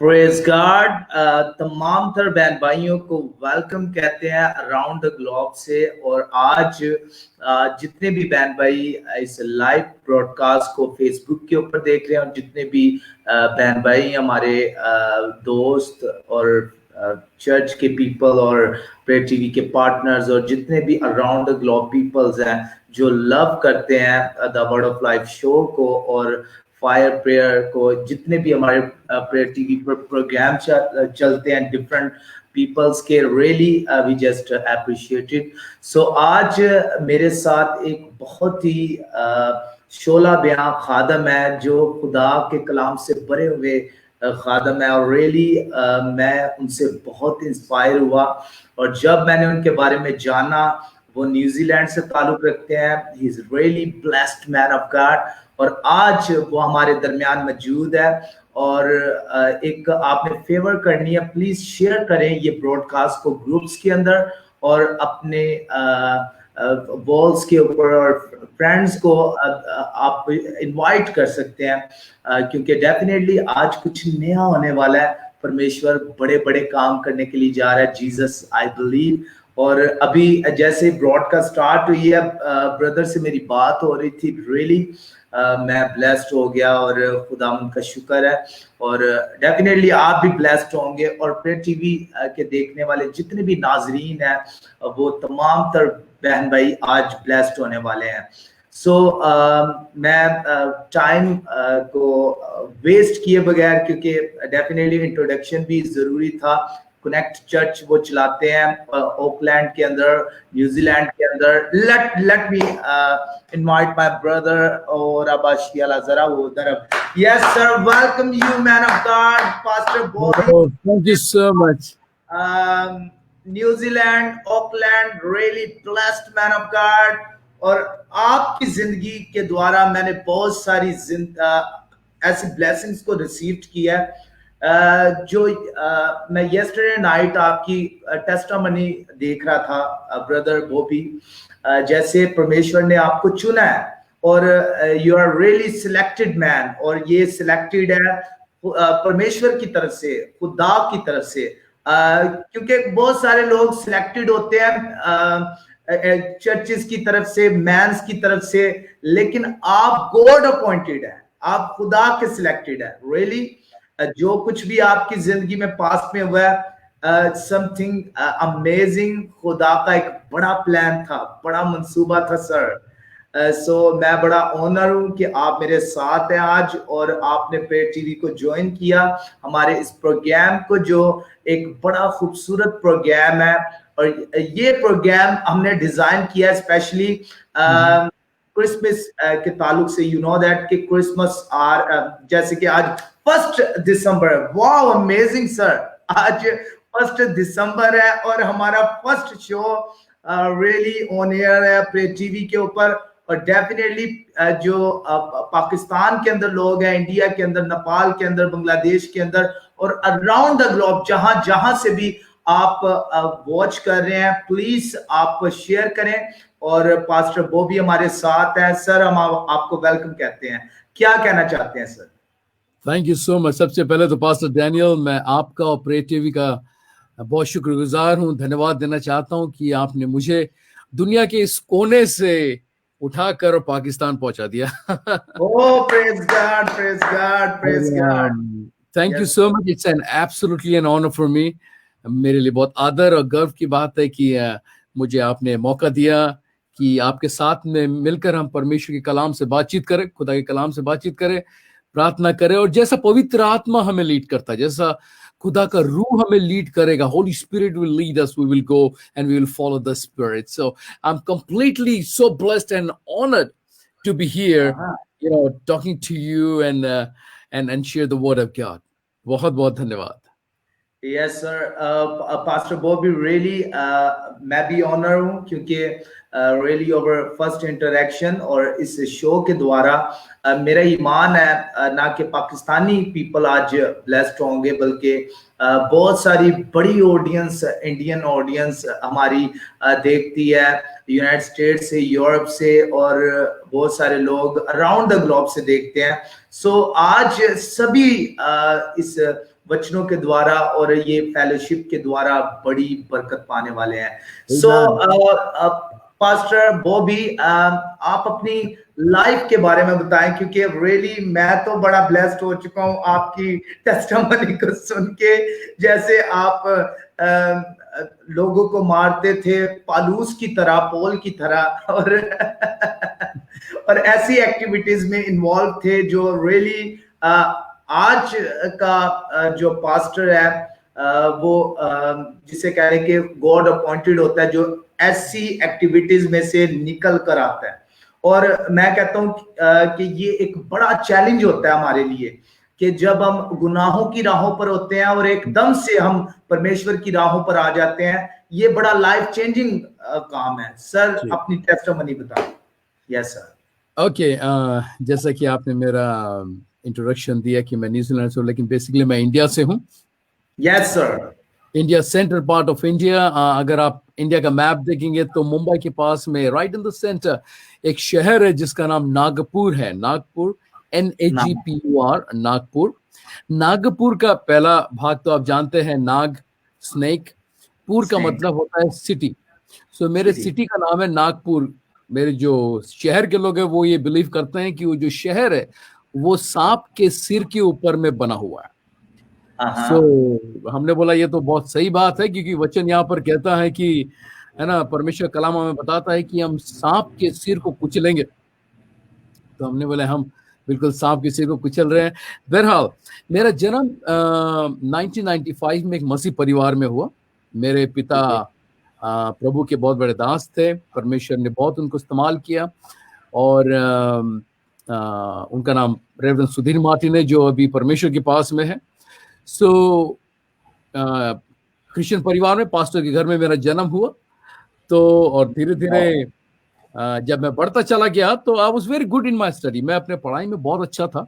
Praise God. तमाम तर बहन भाइयों को वेलकम कहते हैं अराउंड द ग्लोब से। और आज जितने भी बहन भाई इस लाइव ब्रॉडकास्ट को फेसबुक के ऊपर देख रहे हैं और जितने भी बहन भाई हमारे दोस्त और चर्च के पीपल और प्रेयर टीवी के पार्टनर्स और जितने भी अराउंड द ग्लोब पीपल्स हैं जो लव करते हैं the word of life show को और फायर प्रेयर को, जितने भी हमारे प्रेयर टीवी पर प्रोग्राम चलते हैं डिफरेंट पीपल्स के, रियली वी जस्ट अप्रिशिएटेड। सो आज मेरे साथ एक बहुत ही शोला बयां खादम है जो खुदा के कलाम से भरे हुए खादम है और रियली मैं उनसे बहुत इंस्पायर हुआ। और जब मैंने उनके बारे में जाना, वो न्यूजीलैंड से ताल्लुक रखते हैं। He is really blessed man of God और आज वो हमारे दरमियान मौजूद है। और एक आपने फेवर करनी है, प्लीज शेयर करें ये ब्रॉडकास्ट को ग्रुप्स के अंदर और अपने वॉल्स के ऊपर और फ्रेंड्स को आप इनवाइट कर सकते हैं क्योंकि डेफिनेटली आज कुछ नया होने वाला है। परमेश्वर बड़े बड़े काम करने के लिए जा रहा है, जीसस आई बिलीव। और अभी जैसे ब्रॉडकास्ट स्टार्ट हुई है, ब्रदर से मेरी बात हो रही थी, रियली मैं ब्लेस्ड हो गया और खुदा उनका शुक्र है। और डेफिनेटली आप भी ब्लेस्ड होंगे और प्रेयर टीवी के देखने वाले जितने भी नाजरीन हैं वो तमाम तर बहन भाई आज ब्लेस्ड होने वाले हैं। सो मैं टाइम को वेस्ट किए बगैर, क्योंकि डेफिनेटली इंट्रोडक्शन भी जरूरी था। कनेक्ट चर्च वो चलाते हैं ओकलैंड के अंदर, न्यूजीलैंड के अंदर। Let me invite my brother और अबाशियाला जरा वो उधर। Yes sir, welcome you man of God pastor Bobby. Thank you so much. New Zealand Oakland, really blessed man of God. और आपकी जिंदगी के द्वारा मैंने बहुत सारी ऐसी ब्लेसिंग्स को रिसीव किया है। जो मैं यस्टरडे नाइट आपकी टेस्टामनी देख रहा था ब्रदर बॉबी, जैसे परमेश्वर ने आपको चुना है और you are really selected man. और ये सिलेक्टेड है परमेश्वर की तरफ से, खुदा की तरफ से, क्योंकि बहुत सारे लोग सिलेक्टेड होते हैं चर्चेस की तरफ से, मैंस की तरफ से, लेकिन आप गॉड अपॉइंटेड है, आप खुदा के सिलेक्टेड है। रियली जो कुछ भी आपकी जिंदगी में पास्ट में हुआ है, समथिंग अमेजिंग, खुदा का एक बड़ा प्लान था, बड़ा मंसूबा था सर। सो मैं बड़ा ऑनर हूं कि आप मेरे साथ हैं आज और आपने प्रेयर टीवी को ज्वाइन किया, हमारे इस प्रोग्राम को, जो एक बड़ा खूबसूरत प्रोग्राम है। और ये प्रोग्राम हमने डिजाइन किया स्पेशली क्रिसमस के ताल्लुक से। यू नो दैट कि क्रिसमस आर, जैसे कि आज 1 दिसंबर है। वाओ, अमेजिंग सर, आज 1 दिसंबर है और हमारा first show really on air है प्रेयर टीवी के ऊपर। और डेफिनेटली जो पाकिस्तान के अंदर लोग हैं, इंडिया के अंदर, नेपाल के अंदर, बांग्लादेश के अंदर और अराउंड द ग्लोब जहां जहां से भी आप वॉच कर रहे हैं, प्लीज आप शेयर करें। और पास्टर बॉबी हमारे साथ है। सर, हम आपको वेलकम कहते हैं, क्या कहना चाहते हैं sir? Thank you so much. सबसे पहले तो पास्टर डैनियल, मैं आपका और प्रेयर टीवी का बहुत शुक्रगुजार हूं, धन्यवाद देना चाहता हूं कि आपने मुझे दुनिया के इस कोने से उठाकर पाकिस्तान पहुंचा दिया। Oh, praise God, praise God, praise God. Thank you so much. It's an absolutely an honour for me. मेरे लिए बहुत आदर और गर्व की बात है कि मुझे आपने मौका दिया कि आपके साथ में मिलकर हम परमेश्वर के कलाम से बातचीत करें, खुदा के कलाम से बातचीत करें, प्रार्थना करें। और जैसा पवित्र आत्मा हमें लीड करता है, जैसा खुदा का रूह हमें लीड करेगा, holy spirit will lead us, we will go and we will follow the spirit. So I am completely so blessed and honoured to be here, you know, talking to you and share the word of God. बहुत बहुत धन्यवाद। Yes sir, pastor Bobby, really मैं भी honour हूँ क्योंकि really over first interaction और इस show के द्वारा मेरा ईमान है ना कि पाकिस्तानी पीपल आज ब्लेस्ड होंगे, बल्कि बहुत सारी बड़ी ऑडियंस, इंडियन ऑडियंस हमारी देखती है, यूनाइटेड स्टेट्स से, यूरोप से, और बहुत सारे लोग अराउंड द ग्लोब से देखते हैं। सो आज सभी इस वचनों के द्वारा और ये फेलोशिप के द्वारा बड़ी बरकत पाने वाले हैं। सो पास्टर बॉबी, आप अपनी लाइफ के बारे में बताएं, क्योंकि रियली मैं तो बड़ा ब्लेस्ड हो चुका हूं आपकी टेस्टिमनी को सुन के। जैसे आप लोगों को मारते थे पालूस की तरह, पोल की तरह, और ऐसी एक्टिविटीज में इन्वॉल्व थे जो रियली आज का जो पास्टर है वो जिसे कह रहे हैं कि गॉड अपॉइंटेड होता है, जो ऐसी एक्टिविटीज में से निकल कर आता है। और मैं कहता हूं कि ये एक बड़ा चैलेंज होता है हमारे लिए कि जब हम गुनाहों की राहों पर होते हैं और एकदम से हम परमेश्वर की राहों पर आ जाते हैं, ये बड़ा लाइफ चेंजिंग काम है। सर अपनी टेस्टिमनी बताएं। Yes sir. ओके, जैसा कि आपने मेरा इंट्रोडक्शन दिया कि मैं न्यूजीलैंड से हूँ, लेकिन बेसिकली मैं इंडिया से हूँ। Yes sir. India, central part of India. अगर आप इंडिया का मैप देखेंगे तो मुंबई के पास में राइट इन द सेंटर एक शहर है जिसका नाम नागपुर है। नागपुर, NAGPUR, नागपुर। नागपुर का पहला भाग तो आप जानते हैं, नाग, स्नेक। पुर का मतलब होता है सिटी। सो मेरे सिटी का नाम है नागपुर। मेरे जो शहर के लोग हैं वो ये बिलीव करते हैं कि वो जो शहर है वो सांप के सिर के ऊपर में बना हुआ है। हमने बोला ये तो बहुत सही बात है, क्योंकि वचन यहाँ पर कहता है कि, है ना, परमेश्वर कलाम में बताता है कि हम सांप के सिर को कुचलेंगे। तो हमने बोला हम बिल्कुल सांप के सिर को कुचल रहे हैं। बहरहाल मेरा जन्म 1995 में एक मसीह परिवार में हुआ। मेरे पिता प्रभु के बहुत बड़े दास थे। परमेश्वर ने बहुत उनको इस्तेमाल किया, और उनका नाम रेवरेंड सुधीर मार्टिन है, जो अभी परमेश्वर के पास में है। सो क्रिश्चियन परिवार में, पास्टर के घर में मेरा जन्म हुआ। तो और धीरे धीरे जब मैं बढ़ता चला गया तो I was very good in my study. मैं अपने पढ़ाई में बहुत अच्छा था।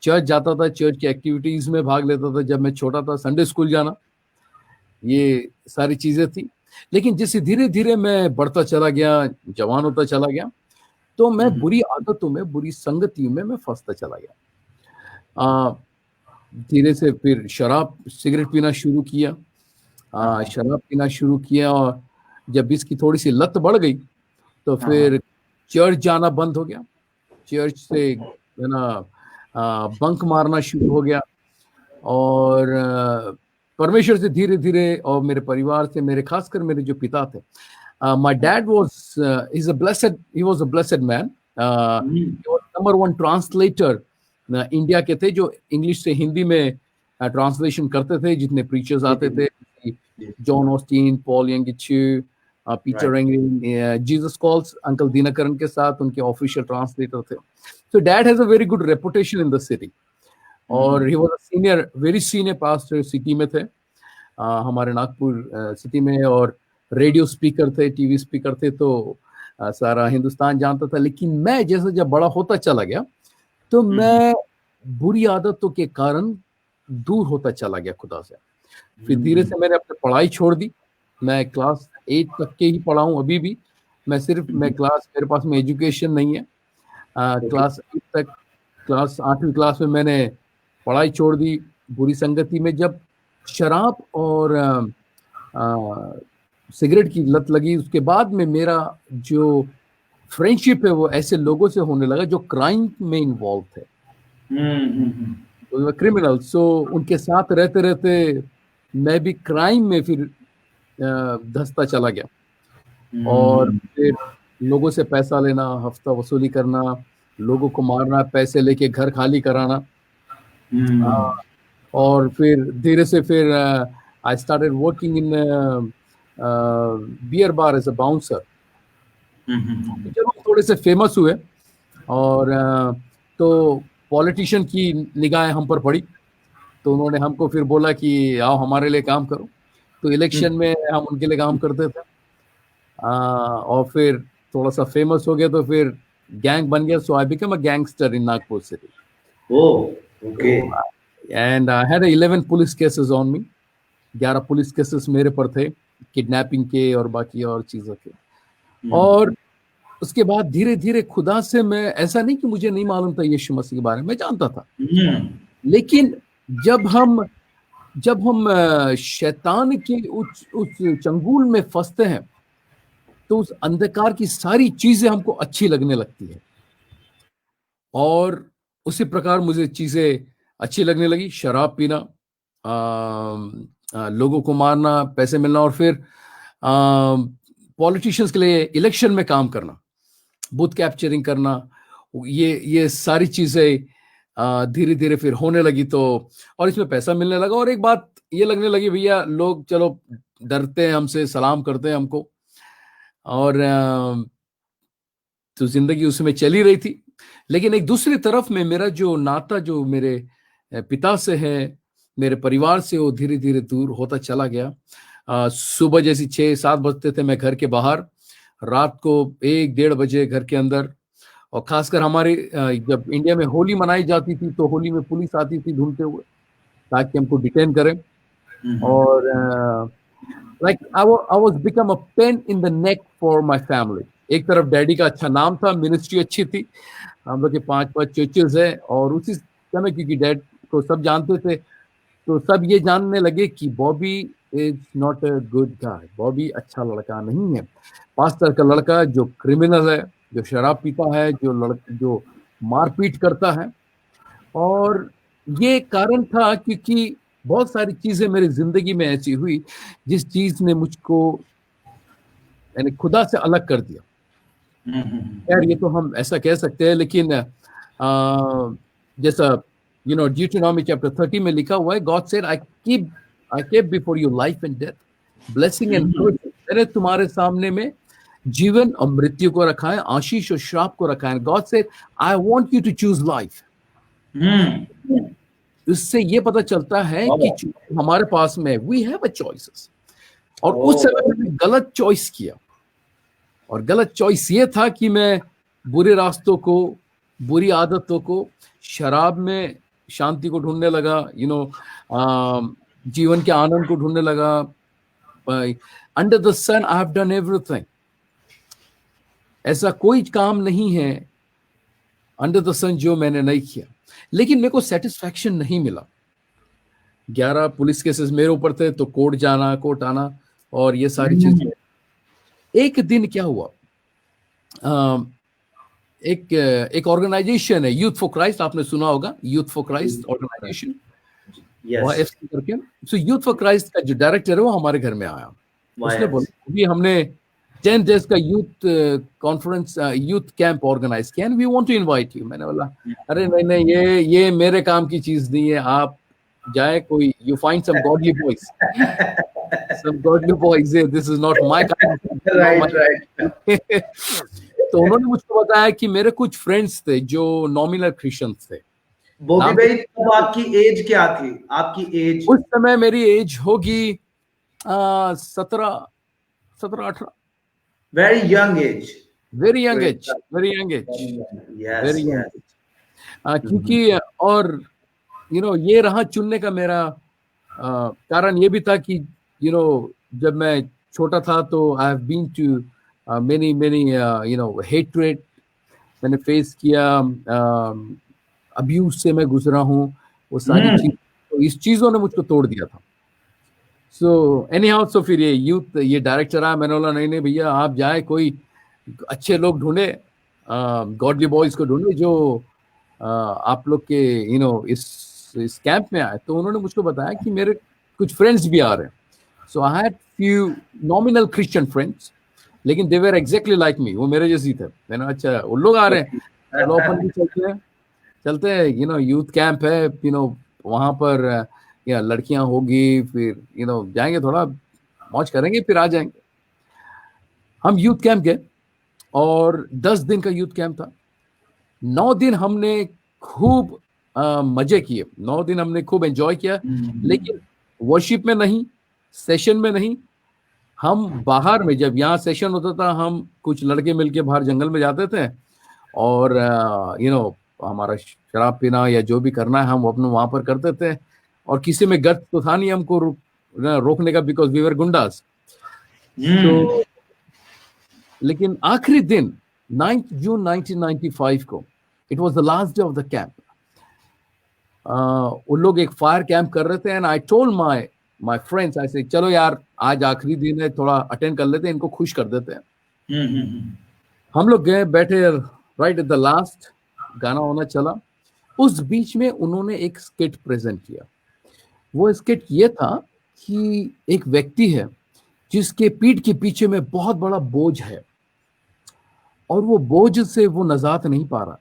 चर्च जाता था, चर्च की एक्टिविटीज में भाग लेता था। जब मैं छोटा था, संडे स्कूल जाना, ये सारी चीजें थी। लेकिन जैसे धीरे धीरे मैं बढ़ता चला गया, जवान होता चला गया, तो मैं बुरी आदतों में, बुरी संगतियों में मैं फंसता चला गया। धीरे से फिर शराब, सिगरेट पीना शुरू किया। शराब पीना शुरू किया, और जब इसकी थोड़ी सी लत बढ़ गई तो फिर चर्च जाना बंद हो गया। चर्च से, है ना, बंक मारना शुरू हो गया। और परमेश्वर से धीरे धीरे, और मेरे परिवार से, मेरे खासकर मेरे जो पिता थे, my dad was he was a blessed man. He was number one translator India के थे, जो इंग्लिश से हिंदी में ट्रांसलेशन करते थे। जितने प्रीचर्स आते थे, John Austin, Paul Yonggi Cho, Peter Anglin, Jesus Calls, uncle Dinakaran के साथ उनके ऑफिशियल ट्रांसलेटर थे। So dad has a very good reputation in the city, और he was a senior, very senior pastor city में थे, हमारे नागपुर सिटी में। और रेडियो स्पीकर थे, टीवी स्पीकर थे, तो सारा हिंदुस्तान जानता था। लेकिन मैं जैसे जब बड़ा होता चला गया तो मैं बुरी आदतों के कारण दूर होता चला गया खुदा से। फिर धीरे से मैंने अपनी पढ़ाई छोड़ दी। मैं क्लास 8 तक के ही पढ़ा हूँ अभी भी। मेरे पास में एजुकेशन नहीं है। क्लास 8 तक, क्लास 8वीं क्लास में मैंने पढ़ाई छोड़ दी बुरी संगति में। जब शराब और सिगरेट की लत लगी, उसके बाद में मेरा जो फ्रेंडशिप है वो ऐसे लोगों से होने लगा जो क्राइम में इन्वॉल्व थे, क्रिमिनल। सो उनके साथ रहते रहते मैं भी क्राइम में फिर धंसता चला गया। और फिर लोगों से पैसा लेना, हफ्ता वसूली करना, लोगों को मारना, पैसे लेके घर खाली कराना। और फिर धीरे से फिर I started working in beer bar as a bouncer. जब हम थोड़े से फेमस हुए, और तो पॉलिटिशियन की निगाहें हम पर पड़ी, तो उन्होंने हमको फिर बोला कि आओ हमारे लिए काम करो। तो इलेक्शन में हम उनके लिए काम करते थे। और फिर थोड़ा सा फेमस हो गया तो फिर गैंग बन गया। So I become a gangster in Nagpur city. Okay. And I had 11 police cases on me. 11 police cases मेरे पर थे, किडनैपिंग के और बाकी और चीजों के। और उसके बाद धीरे धीरे खुदा से, मैं, ऐसा नहीं कि मुझे नहीं मालूम था यीशु मसीह के बारे में, मैं जानता था। लेकिन जब हम जब हम शैतान के उस चंगुल में फंसते हैं तो उस अंधकार की सारी चीजें हमको अच्छी लगने लगती है। और उसी प्रकार मुझे चीजें अच्छी लगने लगी, शराब पीना, लोगों को मारना, पैसे मिलना, और फिर पॉलिटिशियंस के लिए इलेक्शन में काम करना, बूथ कैप्चरिंग करना, ये सारी चीजें धीरे धीरे फिर होने लगी। तो और इसमें पैसा मिलने लगा, और एक बात ये लगने लगी, भैया लोग चलो डरते हैं हमसे, सलाम करते हैं हमको, और तो जिंदगी उसमें चली रही थी। लेकिन एक दूसरी तरफ में मेरा जो नाता जो मेरे पिता से है, मेरे परिवार से, वो धीरे धीरे दूर होता चला गया। सुबह जैसे 6-7 बजते थे मैं घर के बाहर, रात को 1-1:30 बजे घर के अंदर। और खासकर हमारे जब इंडिया में होली मनाई जाती थी तो होली में पुलिस आती थी ढूंढते हुए ताकि हमको डिटेन करें। और like I was become a pain in the neck for my family. एक तरफ डैडी का अच्छा नाम था, मिनिस्ट्री अच्छी थी, हम लोग के 5 चर्चेस है, और उसी समय क्योंकि डैड को सब जानते थे तो सब ये जानने लगे कि Bobby is not a good guy, Bobby अच्छा लड़का नहीं है, पास्टर का लड़का जो क्रिमिनल है, जो शराब पीता है, जो मारपीट करता है। और ये कारण था क्योंकि बहुत सारी चीजें मेरी जिंदगी में ऐसी हुई जिस चीज ने मुझको यानी खुदा से अलग कर दिया। यार ये तो हम ऐसा कह सकते हैं, लेकिन जैसा ड्यूटेरोनॉमी चैप्टर 30 में लिखा हुआ है, God said I kept before you life and death, blessing and curse. मैंने तुम्हारे सामने में जीवन और मृत्यु को रखा है, आशीष और श्राप को रखा है। God said I want you to choose life. इससे ये पता चलता है कि हमारे पास में वी हैव अ चॉइसेस। और उस समय मैंने गलत चॉइस किया, और गलत चॉइस ये था कि मैं बुरे रास्तों को, बुरी आदतों को, शराब में शांति को ढूंढने लगा, जीवन के आनंद को ढूंढने लगा। Under the sun I have done everything. ऐसा कोई काम नहीं है अंडर द सन जो मैंने नहीं किया, लेकिन मेरे को सेटिस्फैक्शन नहीं मिला। 11 पुलिस केसेस मेरे ऊपर थे, तो कोर्ट जाना, कोर्ट आना, और ये सारी चीजें। एक दिन क्या हुआ, एक ऑर्गेनाइजेशन है यूथ फॉर क्राइस्ट, आपने सुना होगा, यूथ फॉर क्राइस्ट ऑर्गेनाइजेशन, करके। सो यूथ फॉर क्राइस्ट का जो डायरेक्टर है वो हमारे घर में आया। उसने बोला कि हमने 10 days का youth conference, youth camp organise किया, we want to invite you. मैंने बोला अरे नहीं, ये मेरे काम की चीज नहीं है, आप जाए कोई, you find some godly boys, this is not my kind. Right. तो उन्होंने मुझको बताया कि मेरे कुछ फ्रेंड्स थे जो नॉमिनल क्रिश्चियंस थे। बॉबी भाई, तब आपकी एज क्या थी? आपकी एज उस समय मेरी एज होगी 17-18। Very young age, very young age. क्योंकि और ये रहा चुनने का मेरा कारण ये भी था कि जब मैं छोटा था तो I have been too many hatred मैंने फेस किया, अब्यूज से मैं गुजरा हूँ, वो सारी चीज, तो इस चीजों ने मुझको तोड़ दिया था। सो एनी हाउ, सो फिर ये डायरेक्टर आया, मैंने बोला नहीं भैया, आप जाए कोई अच्छे लोग ढूंढे, गॉडली बॉयज को ढूंढे जो आप लोग के इस कैंप में आए। तो उन्होंने मुझको बताया कि मेरे कुछ फ्रेंड्स भी आ रहे हैं। So I had few nominal Christian friends, लेकिन they were exactly like me, वो मेरे जैसे थे। मैंने अच्छा वो लोग आ रहे हैं, चलो अपन भी चलते हैं यूथ कैंप है, वहां पर लड़कियां होगी, फिर जाएंगे, थोड़ा मौज करेंगे, फिर आ जाएंगे। हम यूथ कैंप गए, और 10 दिन का यूथ कैंप था। 9 दिन हमने खूब मजे किए, 9 दिन हमने खूब एंजॉय किया, लेकिन वर्शिप में नहीं, सेशन में नहीं, हम बाहर में, जब यहाँ सेशन होता था, हम कुछ लड़के मिलके बाहर जंगल में जाते थे, और हमारा शराब पीना या जो भी करना है हम अपने वहां पर करते थे, और किसी में गत तो था नहीं हमको रोकने का, बिकॉज वी वर गुंडास। तो लेकिन आखिरी दिन 9 जून 1995 को, it was the last day of the camp, वो लोग एक फायर कैंप कर रहे थे and I told my friends, ऐसे चलो यार आज आखिरी दिन है, थोड़ा अटेंड कर लेते हैं, इनको खुश कर देते हैं। हम लोग गए, बैठे राइट एट द लास्ट, गाना होना चला। उस बीच में उन्होंने एक स्किट प्रेजेंट किया। वो स्किट ये था कि एक व्यक्ति है जिसके पीठ के पीछे में बहुत बड़ा बोझ है और वो बोझ से वो नजात नहीं पा रहा,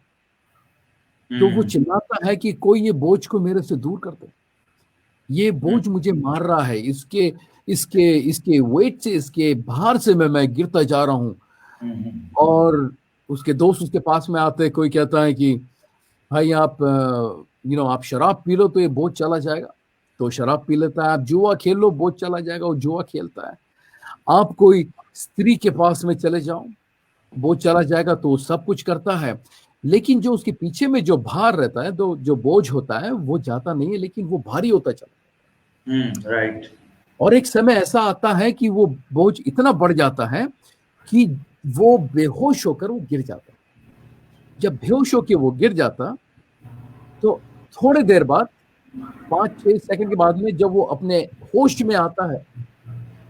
तो वो चिल्लाता है कि कोई ये बोझ को मेरे से दूर कर दे, ये बोझ मुझे मार रहा है, इसके इसके इसके वेट से, इसके भार से मैं गिरता जा रहा हूँ। और उसके दोस्त उसके पास में आते हैं, कोई कहता है कि भाई आप आप शराब पी लो तो ये बोझ चला जाएगा, तो शराब पी लेता है। आप जुआ खेल लो, बोझ चला जाएगा, वो जुआ खेलता है। आप कोई स्त्री के पास में चले जाओ, बोझ चला जाएगा, तो सब कुछ करता है। लेकिन जो उसके पीछे में जो भार रहता है, तो जो बोझ होता है वो जाता नहीं है, लेकिन वो भारी होता चला। राइट। और एक समय ऐसा आता है कि वो बोझ इतना बढ़ जाता है कि वो बेहोश होकर वो गिर जाता है। जब बेहोश होकर वो गिर जाता, तो थोड़ी देर बाद, 5-6 सेकंड के बाद में जब वो अपने होश में आता है,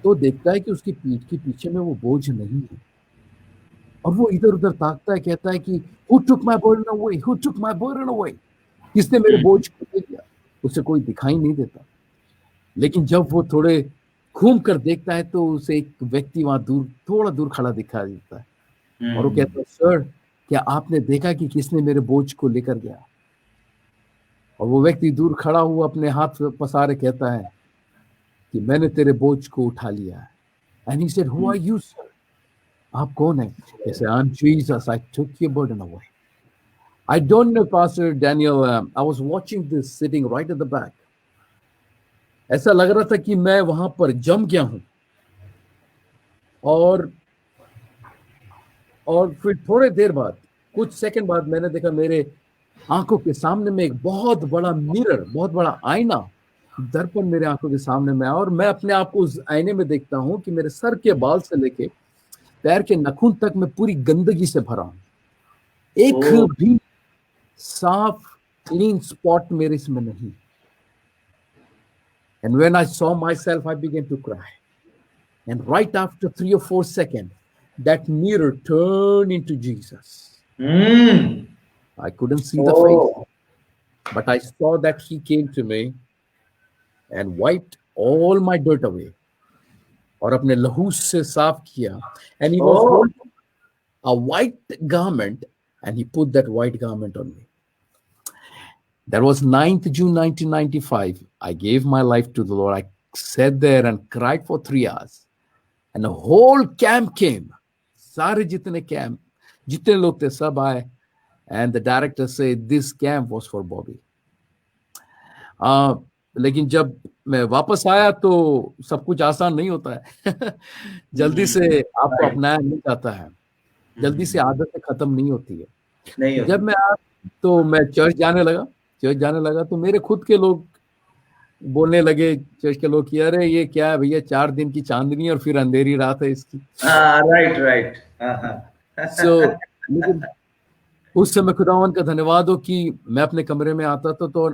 तो देखता है कि उसकी पीठ के पीछे में वो बोझ नहीं है। और वो इधर उधर ताकता है, कहता है कि Who took my burden away? Who took my burden away? किसने मेरे बोझ को ले गया? उसे कोई दिखाई नहीं देता। लेकिन जब वो थोड़े घूम कर देखता है, तो उसे एक व्यक्ति वहां दूर, थोड़ा दूर खड़ा दिखाई देता है। और वो कहता है, सर क्या आपने देखा कि किसने मेरे बोझ को लेकर गया? और वो व्यक्ति दूर खड़ा हुआ अपने हाथ पसारे कहता है कि मैंने तेरे बोझ को उठा लिया है। And he said, who are you sir? आप कौन है? He said, I'm Jesus. I took your burden away. I don't know, Pastor Daniel. I was watching this sitting right at the back. ऐसा लग रहा था कि मैं वहां पर जम गया हूं। और फिर थोड़े देर बाद, कुछ सेकंड बाद, मैंने देखा मेरे आंखों के सामने में एक बहुत बड़ा मिरर, बहुत बड़ा आईना, दर्पण मेरे आंखों के सामने में आया। और मैं अपने आप को उस आईने में देखता हूं कि मेरे सर के बाल से लेके पैर के नखून तक मैं पूरी गंदगी से भरा हूं। एक भी साफ क्लीन स्पॉट मेरे इसमें नहीं। And when I saw myself, I began to cry. And right after 3 or 4 seconds, that mirror turned into Jesus. I couldn't see the face, but I saw that he came to me and wiped all my dirt away. और अपने लहू से साफ किया। And he was holding a white garment, and he put that white garment on me. That was 9th June 1995. I gave my life to the Lord. I sat there and cried for 3 hours. And the whole camp came. सारे जितने camp, जितने लोग थे, सब आए. And the director said, this camp was for Bobby. लेकिन जब मैं वापस आया तो सब कुछ आसान नहीं होता है। जल्दी से आपको अपनाया नहीं जाता है, जल्दी से आदतें खत्म नहीं होती है। जब मैं तो मैं चर्च जाने लगा तो मेरे खुद के लोग बोलने लगे, चर्च के लोग, कि अरे ये क्या है भैया, 4 दिन की चांदनी और फिर अंधेरी रात है इसकी। राइट। सो लेकिन उस समय खुदावन का धन्यवाद हो कि मैं अपने कमरे में आता था, तो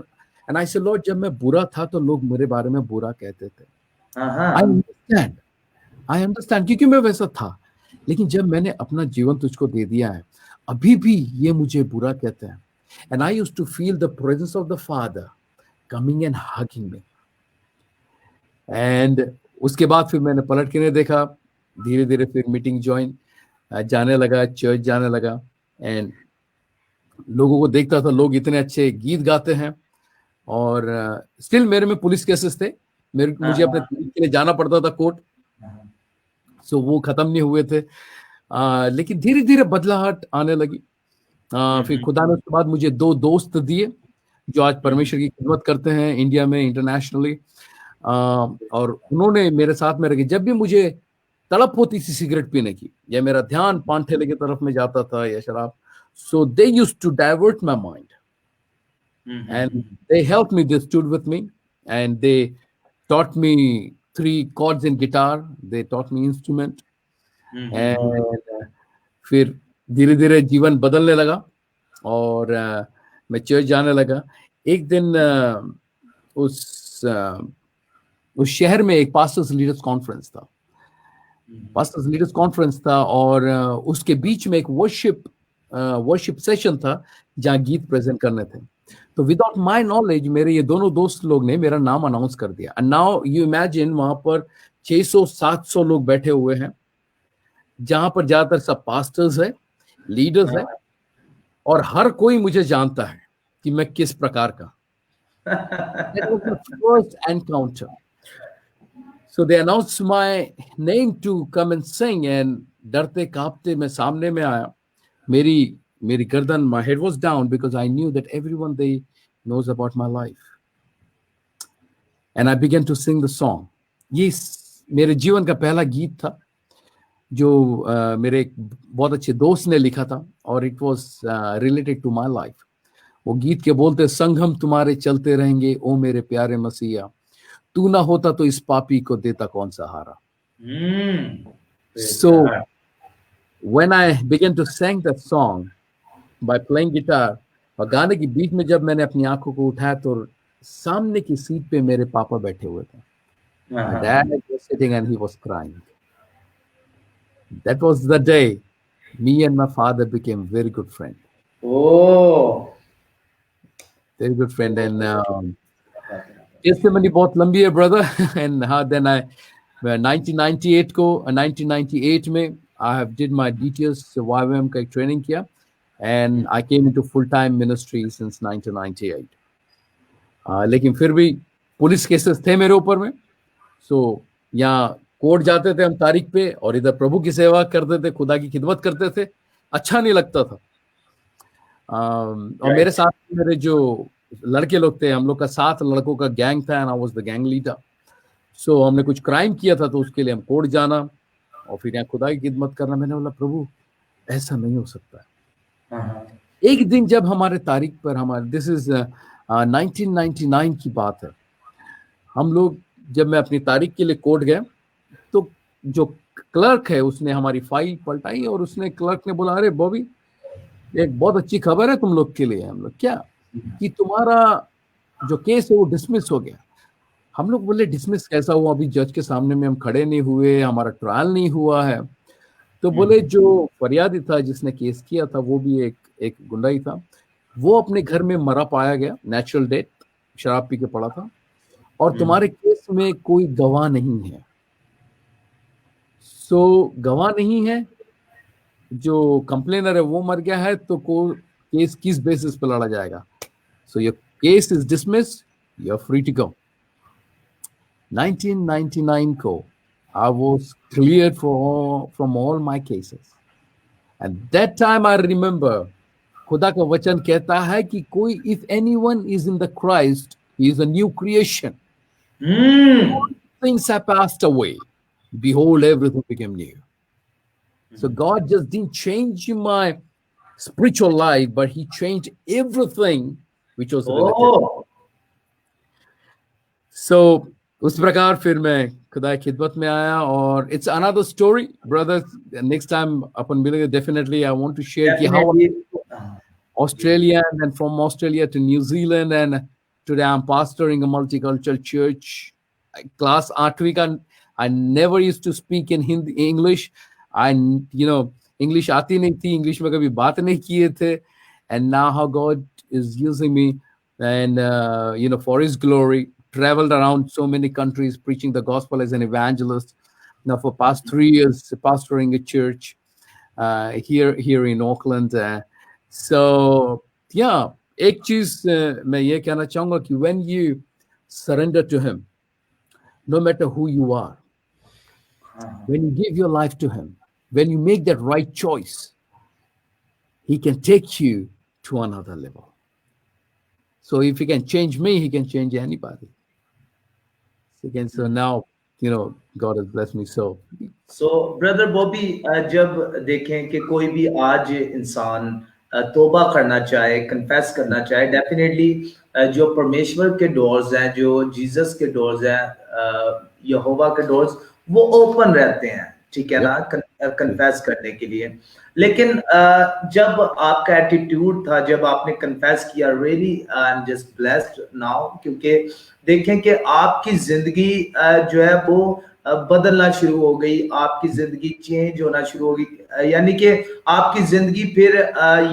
एंड आई से लॉर्ड, जब मैं बुरा था तो लोग मेरे बारे में बुरा कहते थे। आई अंडरस्टैंड, क्योंकि मैं वैसा था। लेकिन जब मैंने अपना जीवन तुझको दे दिया है, अभी भी ये मुझे बुरा कहते हैं। And I used to feel the presence of the father coming and hugging me. And उसके बाद फिर मैंने पलट के नहीं देखा, धीरे धीरे फिर मीटिंग ज्वाइन, जाने लगा, चर्च जाने लगा। एंड लोगों को देखता था, लोग इतने अच्छे गीत गाते हैं, और स्टिल मेरे में पुलिस केसेस थे। मुझे अपने के लिए जाना पड़ता था कोर्ट, सो वो खत्म नहीं हुए थे। लेकिन धीरे धीरे बदलाहट आने लगी। फिर खुदा ने उसके बाद मुझे 2 दोस्त दिए जो आज परमेश्वर की खिदमत करते हैं इंडिया में, इंटरनेशनली। और उन्होंने मेरे साथ में रखे। जब भी मुझे तड़प होती थी सिगरेट पीने की, या मेरा ध्यान पान ठेले की तरफ में जाता था या शराब, so they used to divert my mind and they helped me. They stood with me and they taught me 3 chords in guitar. They taught me instrument. and फिर धीरे धीरे जीवन बदलने लगा और मैं चर्च जाने लगा। एक दिन उस शहर में एक पास्टर्स लीडर्स कॉन्फ्रेंस था। पास्टर्स लीडर्स कॉन्फ्रेंस था और उसके बीच में एक वर्शिप सेशन था जहाँ गीत प्रेजेंट करने थे। तो विदाउट माय नॉलेज मेरे ये दोनों दोस्त लोग ने मेरा नाम अनाउंस कर दिया। एंड नाउ यू इमेजिन वहां पर 600-700 लोग बैठे हुए हैं, जहां पर ज्यादातर सब पास्टर्स है, लीडर्स है, और हर कोई मुझे जानता है कि मैं किस प्रकार का। That was the first encounter. So they announced my name to come and sing, and डरते कांपते मैं सामने में आया। मेरी गर्दन, my head was down because I knew that everyone they knows about my life. And I began to sing the song. ये मेरे जीवन का पहला गीत था जो मेरे एक बहुत अच्छे दोस्त ने लिखा था, और it was related to my life. वो गीत के बोलते, संग हम तुम्हारे चलते रहेंगे ओ मेरे प्यारे मसीहा, तू ना होता तो इस पापी को देता कौन सहारा। So when I began to sing that song by playing guitar, और गाने की बीच में जब मैंने अपनी आंखों को उठाया तो सामने की सीट पे मेरे पापा बैठे हुए थे। My dad was sitting and he was crying. That was the day me and my father became very good friends. Oh, very good friend. And testimony बहुत लंबी है brother. And then I 1998 में I have did my DTS YWAM का एक training किया, and I came into full time ministry since 1998. लेकिन फिर भी पुलिस केसेस थे मेरे ऊपर में, so यहाँ कोर्ट जाते थे हम तारीख पे, और इधर प्रभु की सेवा करते थे, खुदा की खिदमत करते थे, अच्छा नहीं लगता था। और मेरे साथ मेरे जो लड़के लोग थे, हम लोग का 7 लड़कों का गैंग था, and I was the gang leader. So हमने कुछ क्राइम किया था, तो उसके लिए हम कोर्ट जाना और फिर यहाँ खुदा की खिदमत करना। मैंने बोला प्रभु ऐसा नहीं हो सकता है। एक दिन जब हमारे तारीख पर हमारे, दिस इज 1999 की बात है, हम लोग जब मैं अपनी तारीख के लिए कोर्ट गए तो जो क्लर्क है उसने हमारी फाइल पलटाई और उसने क्लर्क ने बोला, अरे बॉबी एक बहुत अच्छी खबर है तुम लोग के लिए। हम लोग, क्या? कि तुम्हारा जो केस है वो डिसमिस हो गया। हम लोग बोले डिसमिस कैसा हुआ, अभी जज के सामने में हम खड़े नहीं हुए, हमारा ट्रायल नहीं हुआ है। तो बोले जो फरियादी था जिसने केस किया था वो भी एक गुंडा ही था, वो अपने घर में मरा पाया गया, नेचुरल डेथ, शराब पी के पड़ा था, और तुम्हारे केस में कोई गवाह नहीं है। सो गवाह नहीं है, जो कंप्लेनर है वो मर गया है, तो केस किस बेसिस पे लड़ा जाएगा? So your case is dismiss, you are free to go. 1999 को I was cleared from all my cases. And that time I remember, खुदा का वचन कहता है कि कोई, if anyone is in the Christ, he is a new creation. All things have passed away. Behold, everything became new. So God just didn't change my spiritual life, but he changed everything which was related. So उस प्रकार फिर मैं खुदा की खिदमत में आया, और it's another story, brothers. Next time अपन मिलेंगे definitely I want to share कि how Australia, and then from Australia to New Zealand, and today I'm pastoring a multicultural church. Class 8वीं का I never used to speak in English. English आती नहीं थी, English में कभी बात नहीं किए थे, and now how God is using me, and for His glory. Traveled around so many countries preaching the gospel as an evangelist. Now for past 3 years pastoring a church here in Auckland. So yeah, एक चीज मैं ये कहना चाहूंगा कि when you surrender to Him, no matter who you are, when you give your life to Him, when you make that right choice, He can take you to another level. So if He can change me, He can change anybody. Again, so now, God has blessed me so. So, brother Bobby, जब देखें कि कोई भी आज इंसान तौबा करना चाहे, कन्फेस करना चाहे, डेफिनेटली जो परमेश्वर के डोर्स हैं, जो जीसस के डोर्स हैं, यहोवा के डोर्स, वो ओपन रहते हैं, ठीक है ना? कन्फेस करने के लिए। लेकिन जब आपका एटीट्यूड था, जब आपने कन्फेस किया, really I am just blessed now, क्योंकि देखें कि आपकी जिंदगी जो है वो बदलना शुरू हो गई, आपकी जिंदगी चेंज होना शुरू हो गई। यानी कि आपकी जिंदगी फिर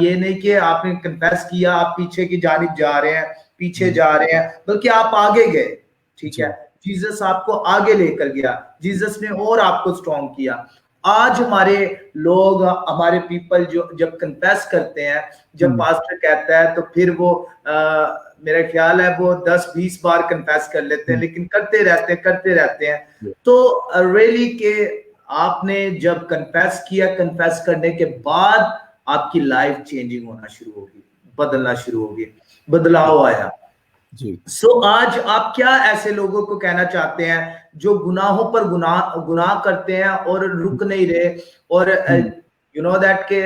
ये नहीं कि आपने कन्फेस किया आप पीछे की जानिब जा रहे हैं, पीछे जा रहे हैं, बल्कि आप आगे गए। ठीक है, जीसस आपको आगे लेकर गया, जीसस ने और आपको स्ट्रॉन्ग किया। आज हमारे लोग, हमारे पीपल जो जब कन्फेस करते हैं, जब पास्टर कहता है, तो फिर वो मेरा ख्याल है वो 10-20 बार कन्फेस कर लेते हैं, लेकिन करते रहते हैं। तो रियली के आपने जब कन्फेस किया, कन्फेस करने के बाद आपकी लाइफ चेंजिंग होना शुरू होगी, बदलना शुरू होगी, बदलाव आया जी। आज आप क्या ऐसे लोगों को कहना चाहते हैं जो गुनाहों पर गुनाह करते हैं और रुक नहीं रहे, और यू नो दैट के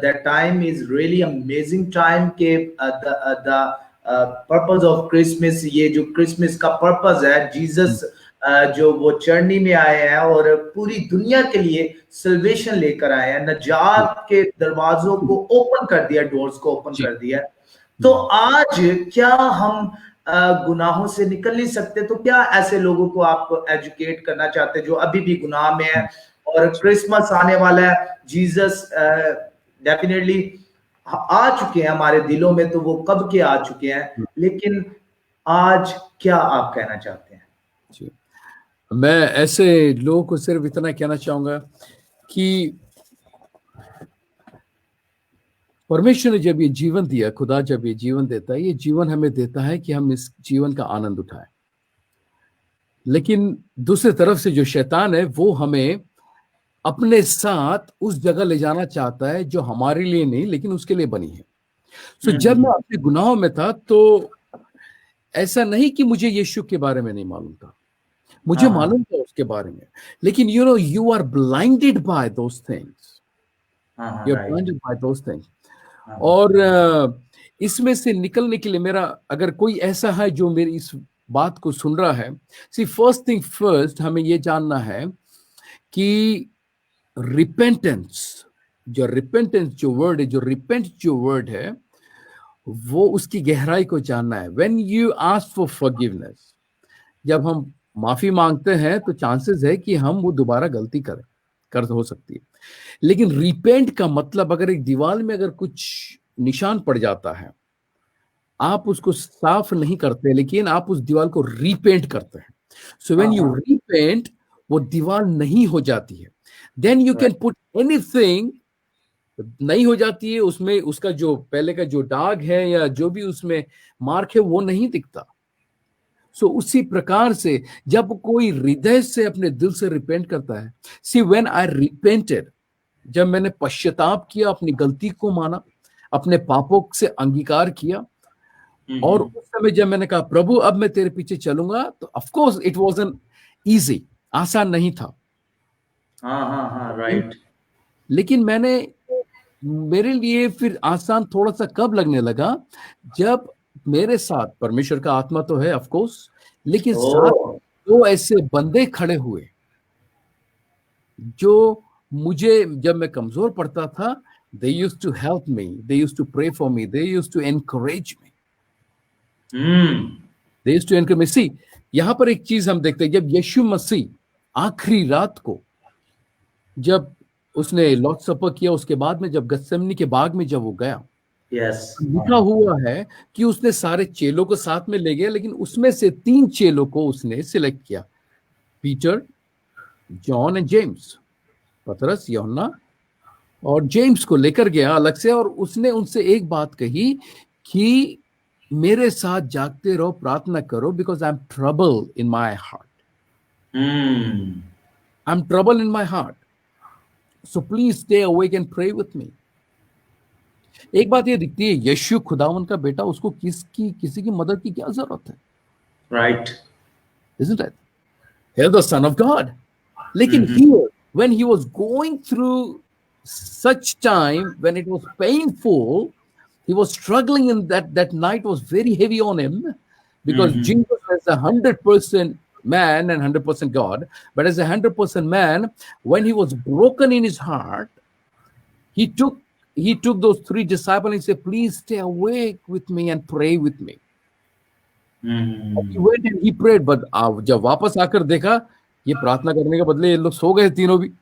that time is really amazing time के the purpose of Christmas, ये जो क्रिसमस का पर्पस है, जीसस जो वो चर्नी में आए हैं और पूरी दुनिया के लिए सल्वेशन लेकर आए हैं, नजात के दरवाजों को ओपन कर दिया, डोर्स को ओपन कर दिया। तो आज क्या हम गुनाहों से निकल नहीं सकते? तो क्या ऐसे लोगों को आप एजुकेट करना चाहते जो अभी भी गुनाह में है? और क्रिसमस आने वाला है, जीसस डेफिनेटली आ चुके हैं हमारे दिलों में, तो वो कब के आ चुके हैं, लेकिन आज क्या आप कहना चाहते हैं? जी, मैं ऐसे लोगों को सिर्फ इतना कहना चाहूंगा कि परमेश्वर ने जब ये जीवन दिया, खुदा जब ये जीवन देता है, ये जीवन हमें देता है कि हम इस जीवन का आनंद उठाएं। लेकिन दूसरी तरफ से जो शैतान है वो हमें अपने साथ उस जगह ले जाना चाहता है जो हमारे लिए नहीं लेकिन उसके लिए बनी है। तो जब मैं अपने गुनाहों में था तो ऐसा नहीं कि मुझे यीशु के बारे में नहीं मालूम था, मुझे मालूम था उसके बारे में, लेकिन you are blinded by those things, you are blinded by those things. और इसमें से निकलने के लिए मेरा, अगर कोई ऐसा है जो मेरी इस बात को सुन रहा है, फर्स्ट थिंग फर्स्ट हमें ये जानना है कि रिपेंटेंस जो वर्ड है, जो रिपेंट जो वर्ड है, वो उसकी गहराई को जानना है। When you ask for forgiveness, जब हम माफी मांगते हैं तो चांसेस है कि हम वो दोबारा गलती कर हो सकती है। लेकिन रिपेंट का मतलब, अगर एक दीवार में अगर कुछ निशान पड़ जाता है, आप उसको साफ नहीं करते, लेकिन आप उस दीवार को रीपेंट करते हैं। सो व्हेन यू रीपेंट, वो दीवार नहीं हो जाती है। Then you can put anything, नहीं हो जाती है, उसमें उसका जो पहले का जो दाग है या जो भी उसमें मार्क है वो नहीं दिखता। सो उसी प्रकार से जब कोई हृदय से अपने दिल से रिपेंट करता है, सी व्हेन आई रिपेंटेड, जब मैंने पश्चाताप किया, अपनी गलती को माना, अपने पापों से अंगीकार किया, और उस समय जब मैंने कहा प्रभु अब मैं तेरे पीछे चलूंगा, तो of course it wasn't easy, आसान नहीं था। राइट। लेकिन मेरे लिए फिर आसान थोड़ा सा कब लगने लगा, जब मेरे साथ परमेश्वर का आत्मा तो है ऑफ कोर्स, लेकिन साथ दो ऐसे बंदे खड़े हुए जो मुझे, जब मैं कमजोर पड़ता था, they used to help me, they used to pray for me, they used to encourage me, they used to encourage me। See, यहां पर एक चीज हम देखते हैं, जब यीशु मसीह आखिरी रात को जब उसने लॉर्ड सपर किया, उसके बाद में जब गत्सेमनी के बाग में जब वो गया, लिखा हुआ है कि उसने सारे चेलों को साथ में ले गया, लेकिन उसमें से 3 चेलों को उसने सिलेक्ट किया, पीटर, जॉन एंड जेम्स, पतरस, यूहन्ना और जेम्स को लेकर गया अलग से, और उसने उनसे एक बात कही कि मेरे साथ जागते रहो, प्रार्थना करो, because I am trouble in my heart, I am trouble in my heart, so please stay awake and pray with me. एक बात ये दिखती है, यीशु खुदावन का बेटा, उसको किसी की मदद की क्या जरूरत है? Right, isn't it? He is the son of God. लेकिन here, when he was going through such time, when it was painful, he was struggling in that night was very heavy on him, because Jesus has 100% man and 100% God. But as a 100% man, when he was broken in his heart, he took those three disciples and he said, please stay awake with me and pray with me. He went and he prayed, but जब वापस आकर देखा ये प्रार्थना करने के बदले ये लोग सो गए तीनों भी.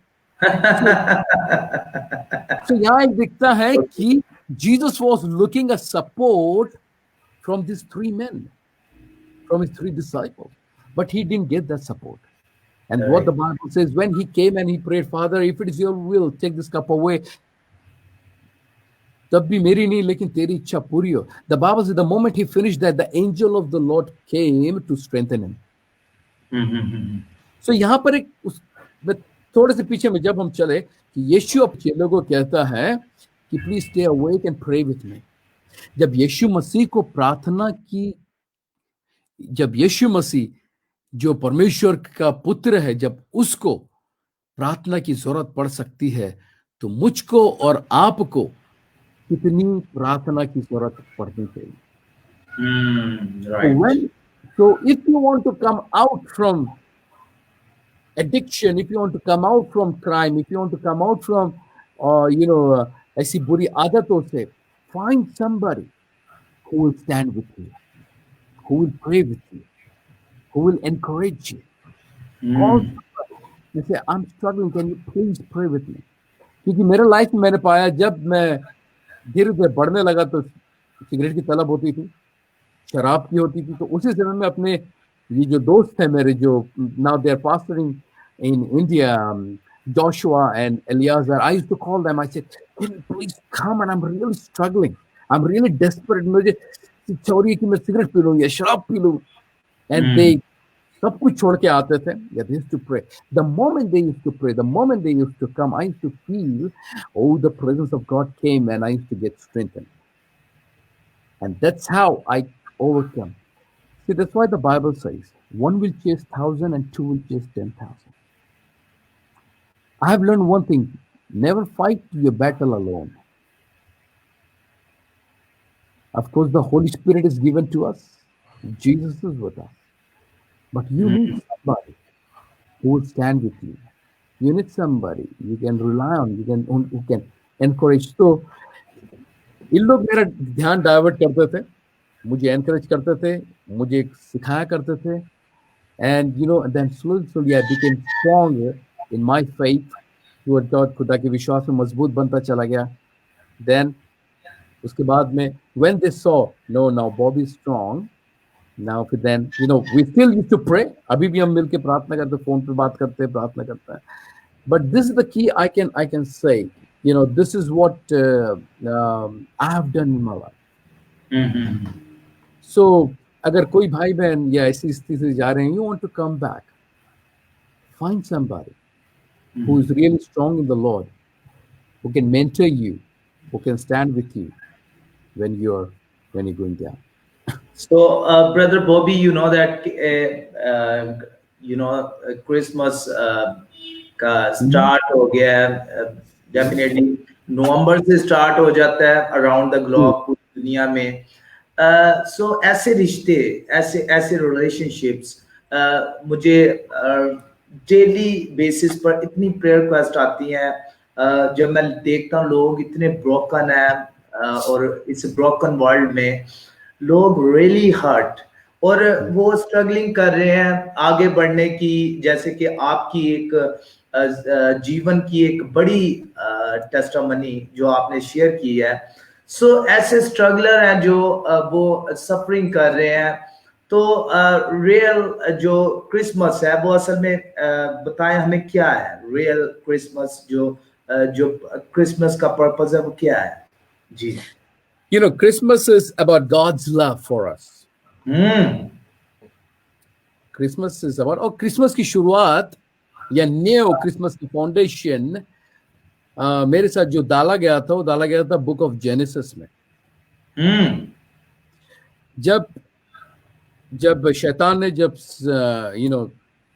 So यहाँ एक दिखता है कि Jesus was looking at support from these three men, from his three disciples, but he didn't get that support. And Right. what the Bible says, when he came and he prayed, Father, if it is your will, take this cup away. तब भी मेरी नहीं लेकिन तेरी इच्छा पूरी हो. The Bible says the moment he finished that, the angel of the Lord came to strengthen him. So यहाँ पर एक थोड़े से पीछे में जब हम चले कि यीशु अब चेलों को कहता है कि please stay awake and pray with me. जब यीशु मसीह को प्रार्थना की, जब यीशु मसीह जो परमेश्वर का पुत्र है, जब उसको प्रार्थना की जरूरत पड़ सकती है, तो मुझको और आपको कितनी प्रार्थना की जरूरत पड़नी चाहिए. Right. So if you want to come out from addiction, if you want to come out from crime, if you want to come out from ऐसी बुरी आदतों से, find somebody who will stand with you, who will pray with you, who will encourage you. Call somebody and say, I'm struggling, can you please pray with me? क्योंकि मेरे life में मैंने पाया जब मैं धीरे धीरे बढ़ने लगा तो सिगरेट की तलब होती थी, शराब की होती थी. तो उसी समय में अपने ये जो दोस्त है मेरे, जो now they are pastoring in India, Joshua and Eliezer, I used to call them. I said, can you please come, and I'm really struggling. I'm really desperate. मुझे चाहिए कि मैं सिगरेट पी लूं या शराब पी लूं. And they सब कुछ छोड़ के आते थे. They used to pray. The moment they used to pray, the moment they used to come, I used to feel, oh, the presence of God came, and I used to get strengthened. And that's how I overcome. See, that's why the Bible says, one will chase 1,000 and two will chase 10,000. I have learned one thing: never fight your battle alone. Of course, the Holy Spirit is given to us. Jesus is with us. But you need somebody who will stand with you. You need somebody you can rely on, who can encourage. So, इन लोग मेरा ध्यान divert करते थे, मुझे encourage करते थे, मुझे सिखाया करते थे. And then slowly I became stronger in my faith toward God. खुदा के विश्वास में मजबूत बनता चला गया. Then उसके बाद में when they saw, no, now Bobby is strong. Now then, we still used to pray. अभी भी हम मिलके प्रार्थना करते, फोन पे बात करते, प्रार्थना करते हैं. But this is the key I can say. This is what I have done in my life. So अगर कोई भाई बहन या ऐसी स्थिति से जा रहे हैं, you want to come back, find somebody who is really strong in the Lord, who can mentor you, who can stand with you when you're going down. So, Brother Bobby, you know that Christmas का start हो गया है. Definitely नवंबर से start हो जाता है around the globe, पूरी दुनिया में. So ऐसे रिश्ते, ऐसे relationships, मुझे डेली बेसिस पर इतनी प्रेयर रिक्वेस्ट आती हैं जब मैं देखता हूँ लोग इतने ब्रोकन हैं और इस ब्रोकन वर्ल्ड में लोग रियली हर्ट और वो स्ट्रगलिंग कर रहे हैं आगे बढ़ने की. जैसे कि आपकी एक जीवन की एक बड़ी टेस्टिमनी जो आपने शेयर की है. सो ऐसे स्ट्रगलर हैं जो वो सफरिंग कर रहे हैं. तो रियल जो क्रिसमस है वो असल में बताएं हमें क्या है रियल क्रिसमस, जो क्रिसमस का पर्पस है वो क्या है? जी. Christmas is about God's love for us. Christmas is about, Christmas की शुरुआत या न्यू क्रिसमस की फाउंडेशन मेरे साथ जो डाला गया था वो डाला गया था बुक ऑफ जेनेसिस में. जब शैतान ने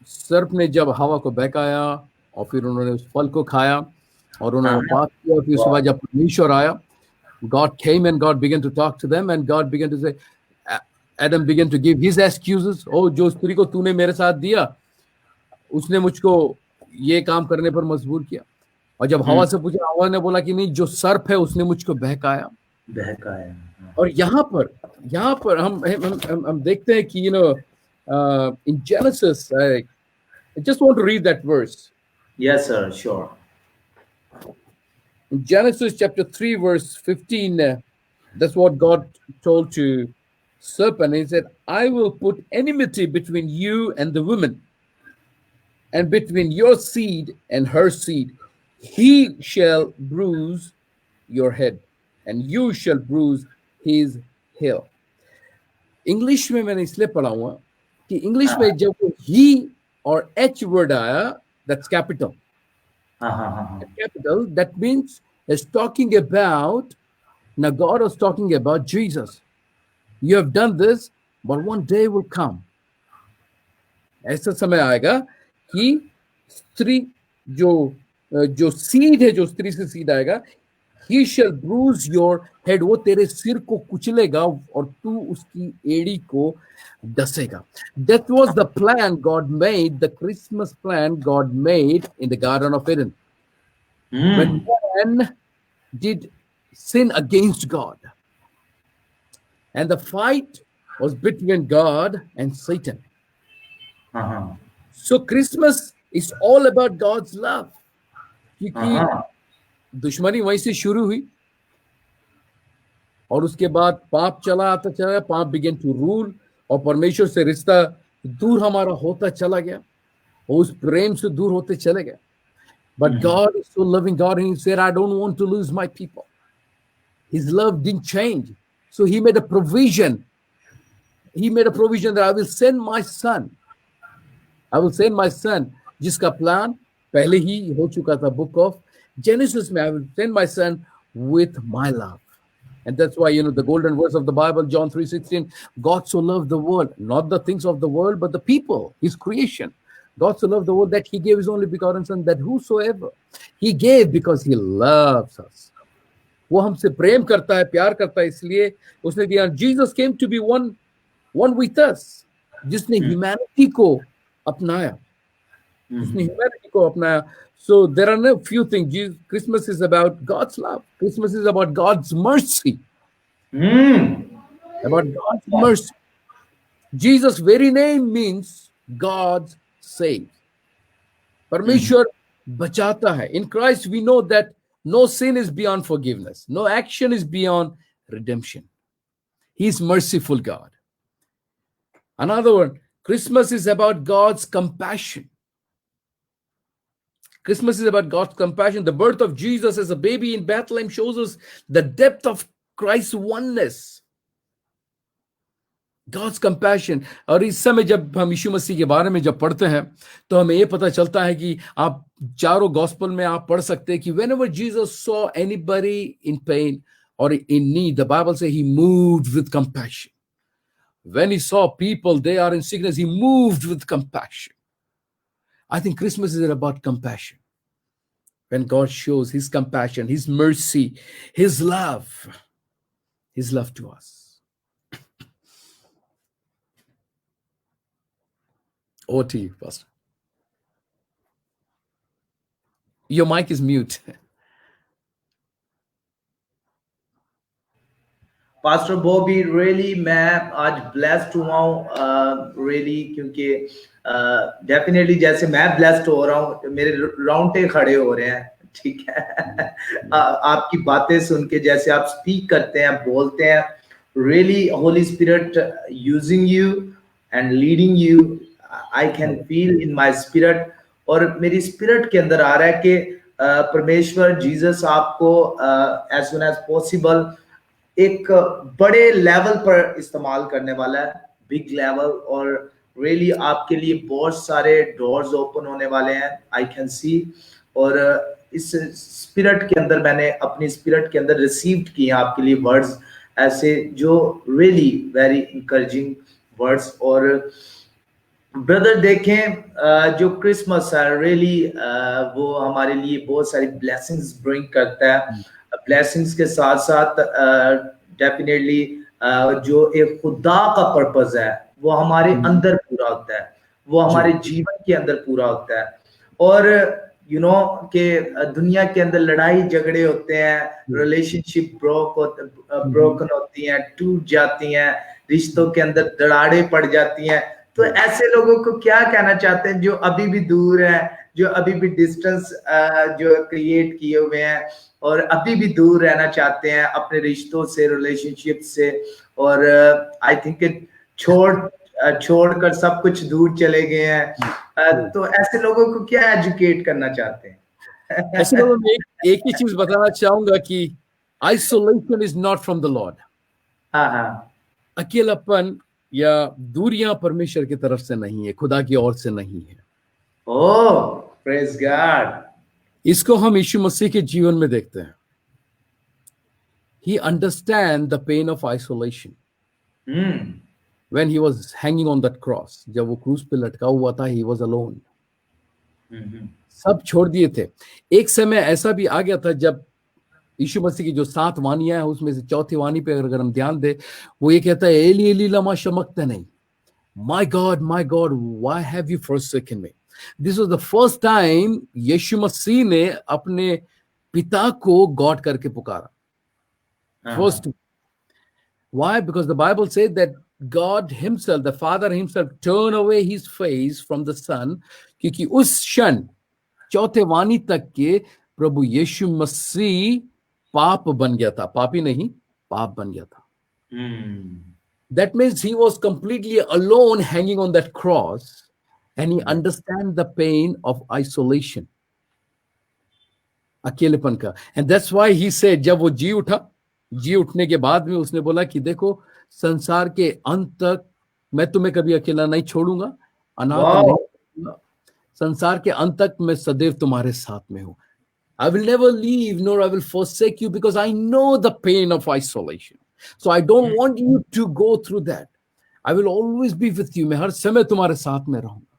सर्प ने जब हवा को बहकाया और फिर उन्होंने उस फल को खाया और उन्होंने पाप किया, फिर उसके बाद जब परमेश्वर आया, God came and God began to talk to them and God began to say, Adam began to give his excuses. Oh, जो स्त्री को तूने मेरे साथ दिया, उसने मुझको ये काम करने पर मजबूर किया. और जब हवा से पूछा, हवा ने बोला कि नहीं, जो सर्प है उसने मुझको बहकाया. और यहाँ पर हम देखते हैं कि in Genesis, I just want to read that verse. Yes, sir, sure. In Genesis chapter 3, verse 15, that's what God told to serpent. He said, I will put enmity between you and the woman, and between your seed and her seed. He shall bruise your head, and you shall bruise his heel. English में मैंने इसलिए पढ़ा हुआ कि English में जब he और H word आया, that's capital. Capital, that means it's talking about, now God was talking about Jesus. You have done this, but one day will come. ऐसा समय आएगा कि स्त्री जो सीड है, जो स्त्री से सीड आएगा, he shall bruise your head, वो तेरे सिर को कुचलेगा और तू उसकी एड़ी को डसेगा. That was the plan God made, the Christmas plan God made in the Garden of Eden. When man did sin against God, and the fight was between God and Satan. So Christmas is all about God's love. क्योंकि दुश्मनी वहीं से शुरू हुई और उसके बाद पाप चला आता चला, पाप बिगेन टू रूल, और परमेश्वर से रिश्ता दूर हमारा होता चला गया और उस प्रेम से दूर होते चले गए. But God is so loving God, and he said, I don't want to lose my people. His love didn't change. So he made a provision. He made a provision that I will send my son. I will send my son, जिसका plan पहले ही हो चुका था. Book of Genesis में, I will send my son with my love. And that's why, the golden verse of the Bible, John 3:16, God so loved the world, not the things of the world, but the people, his creation. God so loved the world that he gave his only begotten son, that whosoever, he gave because he loves us. वो हमसे प्रेम करता है, प्यार करता है, इसलिए उसने दिया. Jesus came to be one with us, जिसने humanity को अपनाया, जिसने humanity को अपनाया. So there are no few things. Christmas is about God's love. Christmas is about God's mercy. About God's mercy. Jesus' very name means God saves. Parmeshwar bachata hai. In Christ we know that no sin is beyond forgiveness. No action is beyond redemption. He is merciful God. Another one, Christmas is about God's compassion. Christmas is about God's compassion. The birth of Jesus as a baby in Bethlehem shows us the depth of Christ's oneness. God's compassion. और इस समय जब हम यीशु मसीह के बारे में जब पढ़ते हैं तो हमें ये पता चलता है कि आप चारों गॉस्पेल में आप पढ़ सकते हैं कि whenever Jesus saw anybody in pain or in need, the Bible says he moved with compassion. When he saw people, they are in sickness, he moved with compassion. I think Christmas is about compassion. When God shows his compassion, his mercy, his love to us. Over to you, Pastor. Your mic is mute. Pastor Bobby, really मैं आज blessed हुआ हूँ really, क्योंकि definitely जैसे मैं blessed हो रहा हूँ, मेरे रोंगटे खड़े हो रहे हैं. ठीक है. आपकी बातें सुन के, जैसे आप स्पीक करते हैं, बोलते हैं, really Holi spirit using you and leading you. I can feel in my spirit, और मेरी स्पिरिट के अंदर आ रहा है कि परमेश्वर जीसस आपको एज सुन एज पॉसिबल एक बड़े लेवल पर इस्तेमाल करने वाला है, बिग लेवल. और रियली आपके लिए बहुत सारे डोर्स ओपन होने वाले हैं, आई कैन सी. और इस स्पिरिट के अंदर, मैंने अपनी स्पिरिट के अंदर रिसीव्ड किए आपके लिए वर्ड्स ऐसे जो रियली वेरी इंकरेजिंग वर्ड्स. और ब्रदर देखें, जो क्रिसमस है रियली वो हमारे लिए बहुत सारी ब्लेसिंग्स ब्रिंग करता है. ब्लेसिंग्स के साथ साथ डेफिनेटली जो एक खुदा का पर्पस है वो हमारे अंदर पूरा होता है, वो हमारे जीवन के अंदर पूरा होता है। और के दुनिया के अंदर लड़ाई झगड़े होते हैं, रिलेशनशिप ब्रोकन होती हैं, टूट जाती हैं, रिश्तों के अंदर दरारें पड़ जाती हैं। तो ऐसे लोगों को क्या कहना चाहते हैं जो अभी भी दूर है, जो अभी भी डिस्टेंस जो क्रिएट किए हुए हैं और अभी भी दूर रहना चाहते हैं अपने रिश्तों से, रिलेशनशिप से, और आई थिंक छोड़कर सब कुछ दूर चले गए हैं। तो ऐसे लोगों को क्या एजुकेट करना चाहते हैं? ऐसे लोगों में एक ही चीज बताना चाहूंगा कि isolation is not from the Lord. हाँ हाँ, अकेलापन या दूरियां परमेश्वर की तरफ से नहीं है, खुदा की ओर से नहीं है। ओह प्रेज गॉड। इसको हम यीशु मसीह के जीवन में देखते हैं। He understand the pain of isolation. When he was hanging on that cross, जब वो क्रूस पे लटका हुआ था, he was alone. सब छोड़ दिए थे। एक समय ऐसा भी आ गया था जब यीशु मसीह की जो 7 वानियां हैं उसमें से चौथी वाणी पे अगर हम ध्यान दें, वो ये कहता है, Eli Eli Lama शबक्तनी, my God, why have you forsaken me? This was the first time यीशु मसीह ने अपने पिता को गॉड करके पुकारा। First, why? Because the Bible says that God himself, the Father himself, turn away his face from the Son, क्योंकि उस क्षण चौथे वाणी तक के प्रभु यीशु मसीह पाप बन गया था, पापी नहीं, पाप बन गया था। That means he was completely alone hanging on that cross, and he understands the pain of isolation, अकेलेपन का। And that's why he said, जब वो जी उठा, जी उठने के बाद में उसने बोला कि देखो, संसार के अंत तक मैं तुम्हें कभी अकेला नहीं छोड़ूंगा, अनाथ नहीं छोड़ूंगा, संसार के अंत तक मैं सदैव तुम्हारे साथ में हूं। I will never leave nor I will forsake you because I know the pain of isolation. So I don't want you to go through that. I will always be with you. मैं हर समय तुम्हारे साथ में रहूंगा।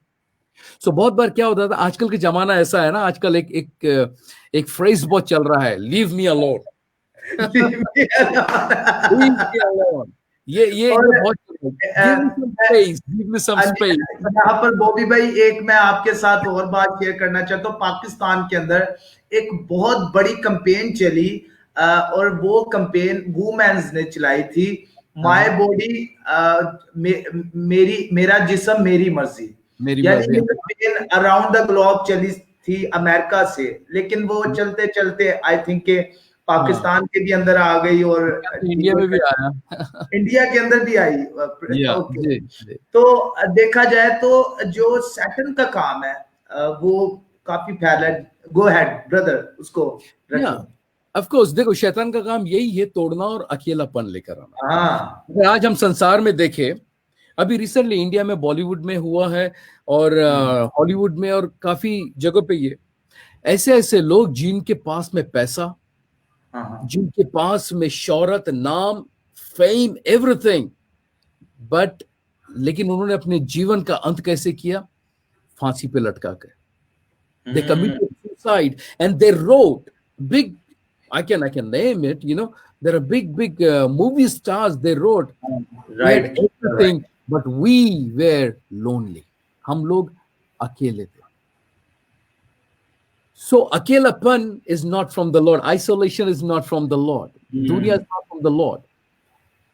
So बहुत बार क्या होता था, आजकल के जमाना ऐसा है ना, आजकल एक फ्रेज बहुत चल रहा है, leave me alone. Leave me alone. ये बहुत give me some space. यहाँ पर बॉबी भाई, एक मैं आपके साथ और बात शेयर करना चाहता हूँ। पाकिस्तान के अंदर एक बहुत बड़ी कैंपेन चली और वो कैंपेन वुमेन्स ने चलाई थी, माय बॉडी मेरा जिस्म मेरी मर्जी। यानी ये कैंपेन अराउंड द ग्लोब चली थी अमेरिका से, लेकिन वो चलते चलते आई थिंक के पाकिस्तान के भी अंदर आ गई और इंडिया में भी आया, इंडिया के अंदर भी आई। तो देखा जाए तो जो सैटन का काम है वो काफी फैला है। गो अहेड ब्रदर, उसको ऑफ कोर्स देखो, शैतान का काम यही है, तोड़ना और अकेलापन लेकर आना। हाँ, आज हम संसार में देखें, अभी रिसेंटली इंडिया में बॉलीवुड में हुआ है और हॉलीवुड में और काफी जगह पे ये ऐसे लोग जिनके पास में पैसा, जिनके पास में शौहरत, नाम, फेम, एवरीथिंग, बट लेकिन उन्होंने अपने जीवन का अंत कैसे किया? फांसी पे लटका कर। They committed suicide and they wrote big, I can name it, there are big movie stars, they wrote, right, everything, but we were lonely. हम लोग अकेले थे। So अकेलापन is not from the Lord. Isolation is not from the Lord. Dunya is not from the Lord.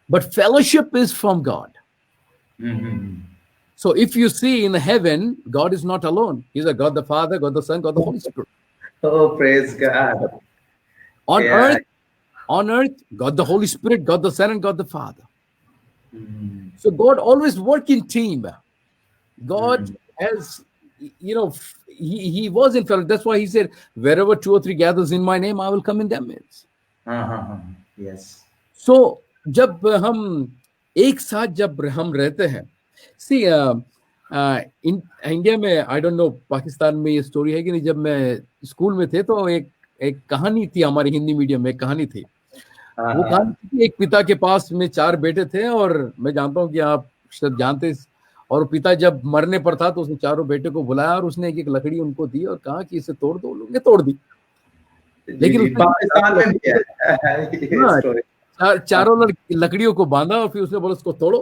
But fellowship is from God. So if you see in heaven, God is not alone. He's a God the Father, God the Son, God the Holy Spirit. Oh, praise God. On earth, God the Holy Spirit, God the Son, and God the Father. So God always work in team. God has, he was in fellowship. That's why he said, wherever 2 or 3 gathers in my name, I will come in their midst. Yes. So जब हम एक साथ जब हम रहते हैं, सी India में, I don't know Pakistan में ये स्टोरी है कि नहीं, जब मैं स्कूल में थे तो एक कहानी थी, हमारी हिंदी मीडियम में एक कहानी थी। वो कहानी थी, एक पिता के पास में 4 बेटे थे और मैं जानता हूँ कि आप सब जानते, और पिता जब मरने पर था तो उसने 4 बेटे को बुलाया और उसने एक लकड़ी उनको दी और कहा कि इसे तोड़ दो। लोगों ने तोड़ दी, लेकिन पाकिस्तान में भी है। चारों लकड़ियों को बांधा और फिर उसने बोला उसको तोड़ो,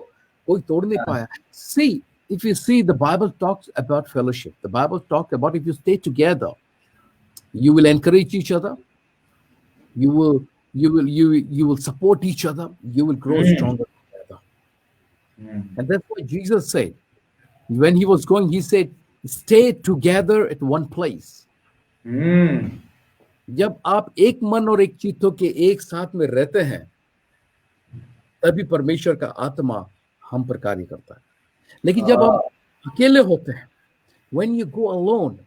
कोई तोड़ नहीं पाया. See, if you see, the Bible talks about fellowship. The Bible talks about if you stay together, you will encourage each other. You will support each other. You will grow stronger together. And that's what Jesus said. When he was going, he said, stay together at one place. जब आप एक मन और एक चित्त होके एक साथ में रहते हैं, तभी परमेश्वर का आत्मा हम पर कार्य करता है. लेकिन जब हम अकेले होते हैं, when you go alone,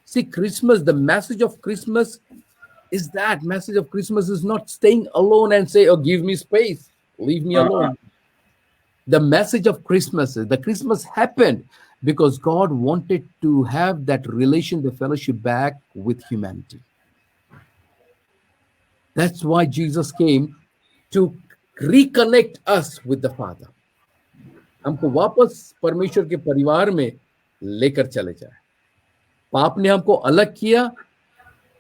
see, Christmas, the message of Christmas is that message of Christmas is not staying alone and say, oh, give me space, leave me alone. The message of Christmas is the Christmas happened because God wanted to have that relation, the fellowship back with humanity. That's why Jesus came to reconnect us with the Father. हमको वापस परमेश्वर के परिवार में लेकर चले जाए. पाप ने हमको अलग किया,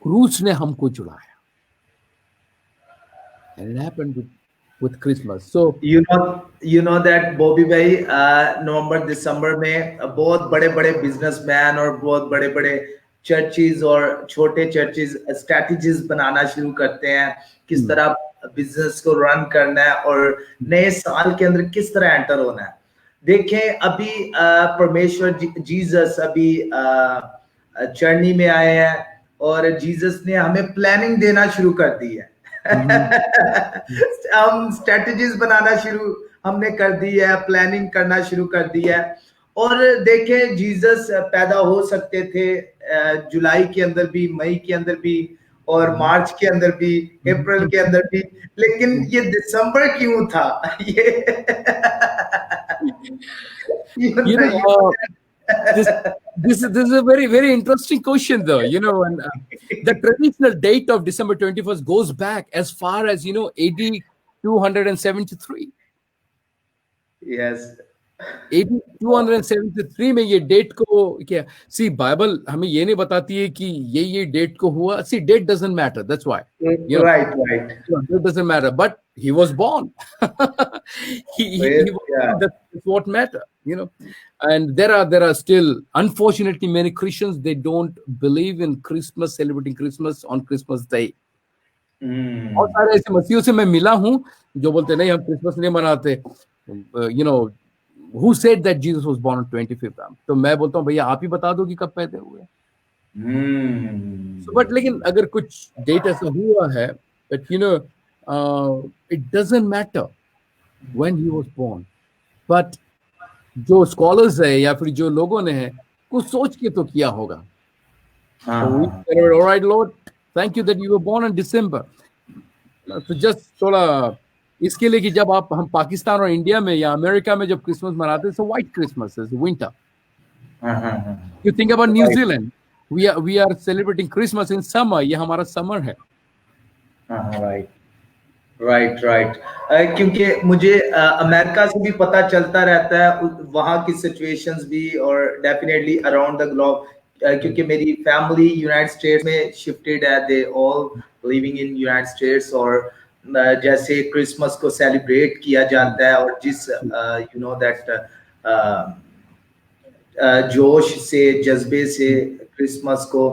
क्रूस ने हमको जुड़ाया. And it happened with Christmas. So you know that Bobby भाई नवंबर दिसंबर में बहुत बड़े बिजनेसमैन और बहुत बड़े चर्चेज और छोटे चर्चेज स्ट्रैटेजीज बनाना शुरू करते हैं, किस तरह बिजनेस को रन करना है और नए साल के अंदर किस तरह एंटर होना है. देखें, अभी परमेश्वर जीसस अभी जर्नी में आए हैं और जीसस ने हमें प्लानिंग देना शुरू कर दी है. हम स्ट्रेटजीज बनाना शुरू हमने कर दी है, प्लानिंग करना शुरू कर दी है. और देखें, जीसस पैदा हो सकते थे जुलाई के अंदर भी, मई के अंदर भी और मार्च के अंदर भी, अप्रैल के अंदर भी, लेकिन ये दिसंबर क्यों था? ये this is a very interesting question, though. And the traditional date of December 21st goes back as far as AD 273. Yes. AD 273 में ये डेट को क्या? See, बाइबल हमें ये नहीं बताती है कि ये डेट को हुआ. See, date doesn't matter. That's why. Right. It doesn't matter. But he was born. he was born. That's what matters. And there are still, unfortunately, many Christians, they don't believe in Christmas, celebrating Christmas on Christmas Day. और सारे ऐसे मसीहों से मैं मिला हूँ जो बोलते नहीं, हम क्रिसमस नहीं मनाते. Who said that Jesus was born on 25th? तो मैं बोलता हूँ, भैया आप ही बता दो कि कब पैदा हुए. So, but लेकिन अगर कुछ डेट ऐसा हुआ है, but it doesn't matter when he was born. But जो स्कॉलर्स है या फिर जो लोगों ने है, कुछ सोच के तो किया होगा. All right, Lord, thank you that you were born in December. So just थोड़ा इसके लिए कि जब हम पाकिस्तान और इंडिया में या अमेरिका में जब क्रिसमस मनाते हैं, so white Christmas is winter. You think about New Zealand, we are celebrating Christmas in summer. ये हमारा summer है. Right. क्योंकि मुझे अमेरिका से भी पता चलता रहता है वहाँ की सिचुएशंस भी और डेफिनेटली अराउंड द ग्लोब, क्योंकि मेरी फैमिली यूनाइटेड स्टेट्स में शिफ्टेड है. They all living in United states और जैसे क्रिसमस को सेलिब्रेट किया जाता है और जिस जोश से, जज्बे से क्रिसमस को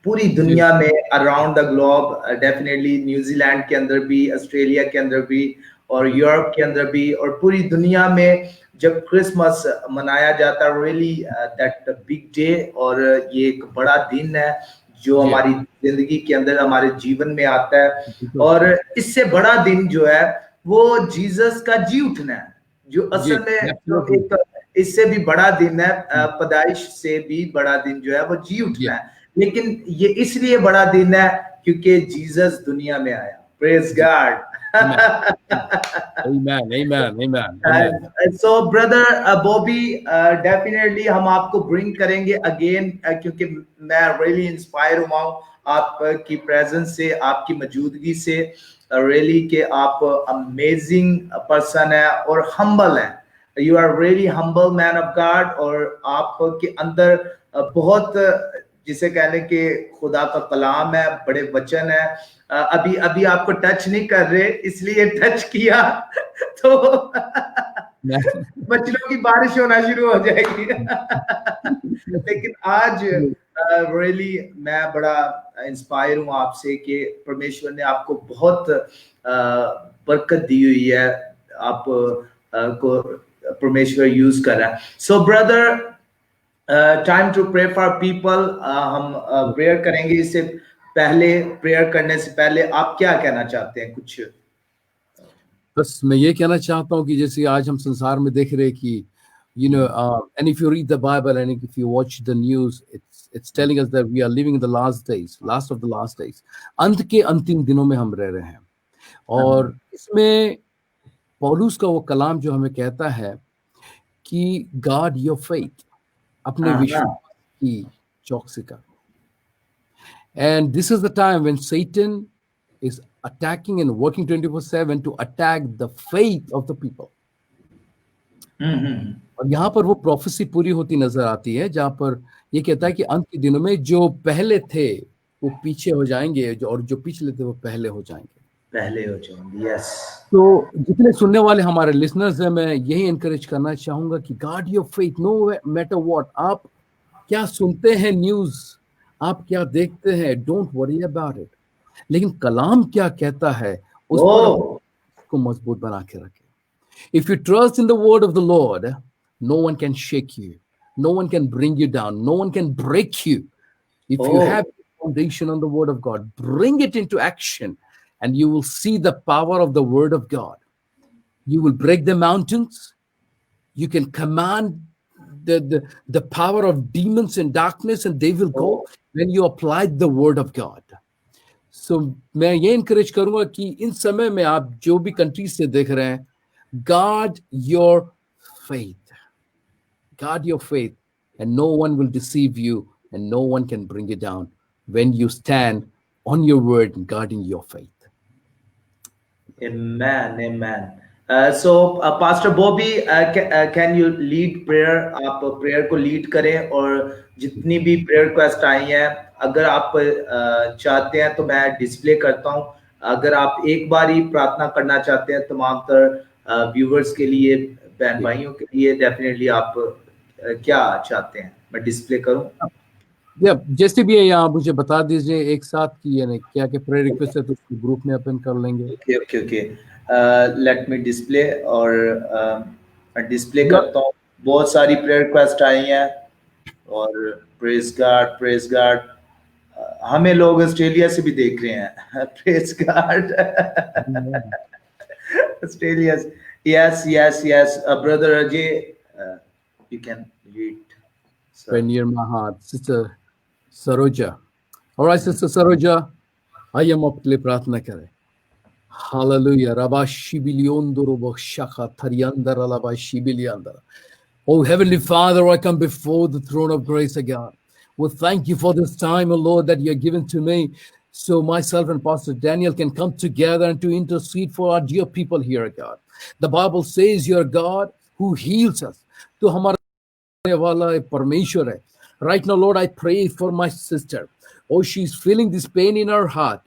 पूरी दुनिया में around the globe, definitely New Zealand के अंदर भी, ऑस्ट्रेलिया के अंदर भी और यूरोप के अंदर भी और पूरी दुनिया में जब क्रिसमस मनाया जाता है, रियली दैट बिग डे. और ये एक बड़ा दिन है जो हमारी जिंदगी के अंदर, हमारे जीवन में आता है. और इससे बड़ा दिन जो है वो जीसस का जी उठना है, जो असल में एक इससे भी बड़ा दिन है, पैदाइश से भी बड़ा दिन जो है वो जी उठना है. लेकिन ये इसलिए बड़ा दिन है क्योंकि जीसस दुनिया में आया. Praise God. Amen. So brother Bobby, definitely हम आपको bring करेंगे again, क्योंकि मैं really inspire हुआ हूँ आपकी presence से, आपकी मौजूदगी से. really कि आप amazing person है और humble है. You are really humble man of God और आपके अंदर बहुत जिसे कहने के खुदा का कलाम है, बड़े वचन है। अभी अभी आपको टच नहीं कर रहे, इसलिए टच किया तो बच्चों की बारिश होना शुरू हो जाएगी। लेकिन आज रियली मैं बड़ा इंस्पायर हूँ आपसे कि परमेश्वर ने आपको बहुत बरकत दी हुई है, आप को परमेश्वर यूज कर रहा है। So brother, time to pray for people. हम प्रेयर करेंगे। इससे पहले, प्रेयर करने से पहले आप क्या कहना चाहते हैं कुछ? बस मैं ये कहना चाहता हूँ कि जैसे आज हम संसार में देख रहे हैं कि and if you read the Bible and if you watch the news, it's telling us that we are living in the last days, last of the last days. अंत के अंतिम दिनों में हम रह रहे हैं, और इसमें पौलुस का वो कलाम जो हमें कहता है कि गार्ड योर फेथ, अपने विश्वास की चौकसी कर। And this is the time when Satan is attacking and working 24/7 to attack the faith of the people. और यहाँ पर वो प्रोफेसी पूरी होती नजर आती है, जहाँ पर ये कहता है कि अंत के दिनों में जो पहले थे वो पीछे हो जाएंगे, और जो पिछले थे वो पहले हो जाएंगे। यस। तो जितने सुनने वाले हमारे लिसनर्स हैं, मैं यही एनकरेज करना चाहूंगा कि guard your faith, no matter what. आप क्या सुनते हैं न्यूज, आप क्या देखते हैं, डोंट वरी अबाउट इट, लेकिन कलाम क्या कहता है उस पर को मजबूत बना के रखें। If you trust in the word of the Lord, no one can shake you, no one can bring you down, no one can break you. If you have a foundation on the word of God, bring it into action, and you will see the power of the word of God. You will break the mountains. You can command the power of demons and darkness, and they will go when you apply the word of God. So मैं ये encourage करूंगा कि इन समय में आप जो भी countries से देख रहे हैं, guard your faith. Guard your faith, and no one will deceive you, and no one can bring you down when you stand on your word and guarding your faith. Amen, amen. So, Pastor Bobby, can you lead prayer? आप prayer को lead करें, और जितनी भी prayer request आई हैं, अगर आप चाहते हैं तो मैं display करता हूँ। अगर आप एक बार ही प्रार्थना करना चाहते हैं तमाम तर व्यूवर्स के लिए, बहन भाइयों के लिए, डेफिनेटली आप क्या चाहते हैं मैं डिस्प्ले करूं? जैसे भी है यहाँ मुझे बता दीजिए एक साथ कि यानी क्या क्या प्रेयर रिक्वेस्ट है, तो उसको ग्रुप में ओपन कर लेंगे। ओके लेट मी डिस्प्ले, और डिस्प्ले करता हूँ। बहुत सारी प्रेयर रिक्वेस्ट आई हैं, और प्रेज गॉड। हमें लोग ऑस्ट्रेलिया से भी देख रहे हैं। Praise God. Australia. Yes. Brother Ajay, you can read. Very near my heart. Sister Saroja. All right, Sister Saroja, I am up to pratna kare. Hallelujah. Rabba Shibiliondoro Shaka Tariandara Rabba Shibiliandara. Oh, Heavenly Father, I come before the throne of grace, O God. Well, thank you for this time, O Lord, that you have given to me, so myself and Pastor Daniel can come together and to intercede for our dear people here, God. The Bible says you're God who heals us. तो हमारा वाला परमेश्वर है. Right now, Lord, I pray for my sister. Oh, she's feeling this pain in her heart.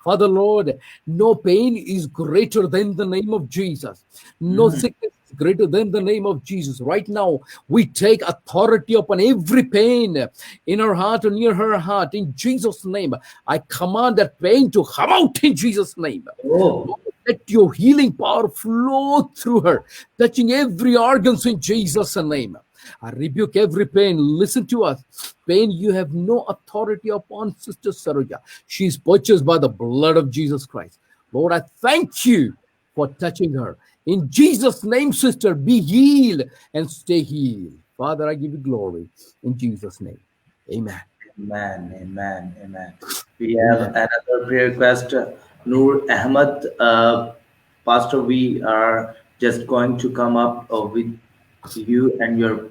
Father, Lord, no pain is greater than the name of Jesus. No sickness is greater than the name of Jesus. Right now, we take authority upon every pain in her heart or near her heart. In Jesus' name, I command that pain to come out in Jesus' name. Oh. Let your healing power flow through her, touching every organ in Jesus' name. I rebuke every pain. Listen to us. Pain, you have no authority upon Sister Saroja. She is purchased by the blood of Jesus Christ. Lord, I thank you for touching her. In Jesus' name, sister, be healed and stay healed. Father, I give you glory. In Jesus' name. Amen. Amen. We have another prayer request. Noor Ahmed. Pastor, we are just going to come up with you and your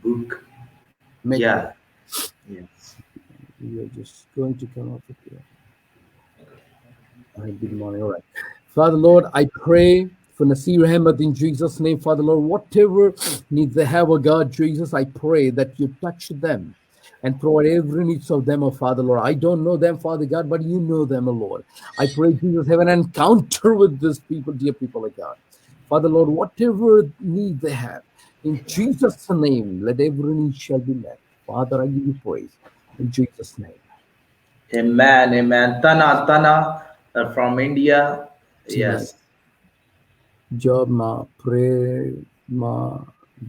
book. Yes. We are just going to come up with you. Good morning. All right. Father, Lord, I pray for Nasir Ahmed in Jesus' name. Father, Lord, whatever needs they have, oh God, Jesus, I pray that you touch them. and provide every needs of them, oh Father Lord. I don't know them, Father God, but you know them, oh Lord. I pray, Jesus, have an encounter with these people, dear people of God. Father Lord, whatever need they have, in Jesus' name, let every need shall be met. Father, I give you praise. In Jesus' name. Amen. Amen. Tana from India. Amen. Yes. जब मैं pray में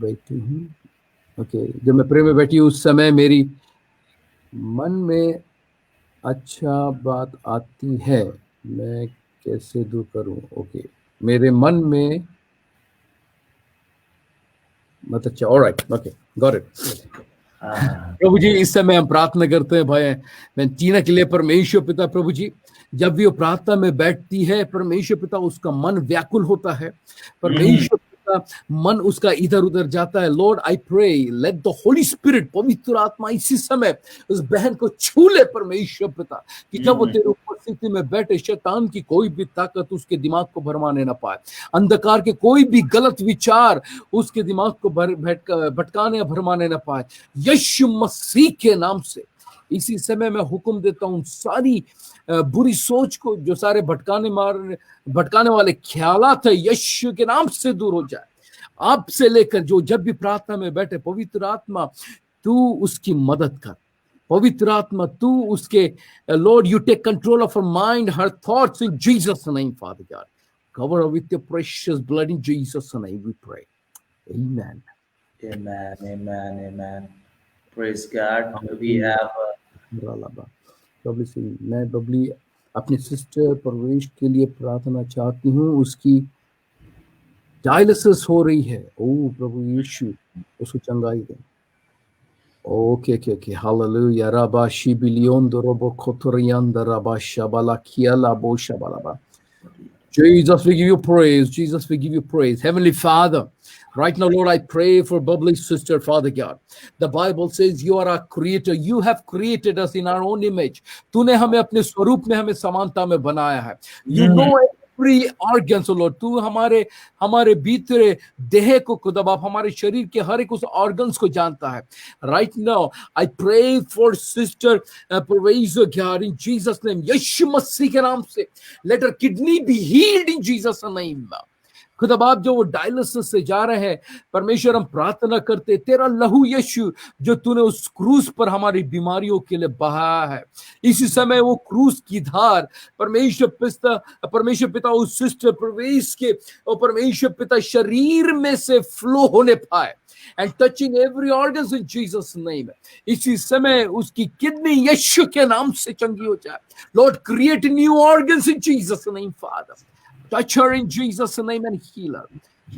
बैठी हूँ, okay, जब मैं pray में बैठी हूँ उस समय मेरी मन में अच्छा बात आती है, मैं कैसे दूर करूं? ओके, मेरे मन में मतलब अच्छा, ऑलराइट, ओके, गॉट इट। प्रभु जी, इस समय हम प्रार्थना करते हैं भाई मैं टीना के लिए। परमेश्वर पिता, प्रभु जी, जब भी वो प्रार्थना में बैठती है परमेश्वर पिता, उसका मन व्याकुल होता है। परमेश्वर पिता, मन उसका इधर उधर जाता है। Lord, I pray let the holy spirit, पवित्र आत्मा इसी समय उस बहन को छू ले परमेश्वर पिता, कि जब वो तेरे उपस्थिति में बैठे शैतान की कोई भी ताकत उसके दिमाग को भरमाने ना पाए, अंधकार के कोई भी गलत विचार उसके दिमाग को भटकाने या भरमाने ना पाए। यीशु मसीह के नाम से इसी समय मैं हुक्म देता हूं, सारी बुरी सोच को, जो सारे भटकाने वाले ख्यालात है, यीशु के नाम से दूर हो जाए। आपसे लेकर जो जब भी प्रार्थना में बैठे, पवित्र आत्मा तू उसकी मदद कर। पवित्र आत्मा तू उसके, lord you take control of her mind, her thoughts, in Jesus name father God. Cover her with your precious blood in Jesus' name we pray. Amen. Amen. Amen. Amen. Praise God. We have. Babli Singh, मैं बबली अपने sister प्रवेश के लिए प्रार्थना चाहती हूँ। उसकी dialysis हो रही है। ओ प्रभु यीशु, उसको चंगाई दे। Okay okay okay, hallelujah. रबा शिबिलियोंदो रोबो कोtorianda रबा शाबाला कियाला बो शाबाला। Jesus, we give you praise. Jesus, we give you praise. Heavenly Father, right now, Lord, I pray for Bubbly's sister, Father God. The Bible says you are our creator. You have created us in our own image. तूने हमें अपने स्वरूप में, हमें समानता में बनाया है. You know every organ, so Lord. तू हमारे भीतरे देह को खुदा बाप, हमारे शरीर के हर एक उस organs को जानता है. Right now, I pray for sister Parvaiza God in Jesus' name. यीशु मसीह के नाम से let her kidney be healed in Jesus' name. खुदा बाप, जो वो डायलिसिस से जा रहे हैं, परमेश्वर हम प्रार्थना करते, तेरा लहू यीशु जो तूने उस क्रूस पर हमारी बीमारियों के लिए बहाया है, इसी समय वो क्रूस की धार परमेश्वर पिता उस सिस्टर प्रवेश के और परमेश्वर पिता शरीर में से फ्लो होने पाए, and touching every organ in Jesus' name. इसी समय उसकी किडनी यीशु के नाम से चंगी हो जाए. Lord, create new organs in Jesus' name, Father. Touch her in Jesus' name and heal her.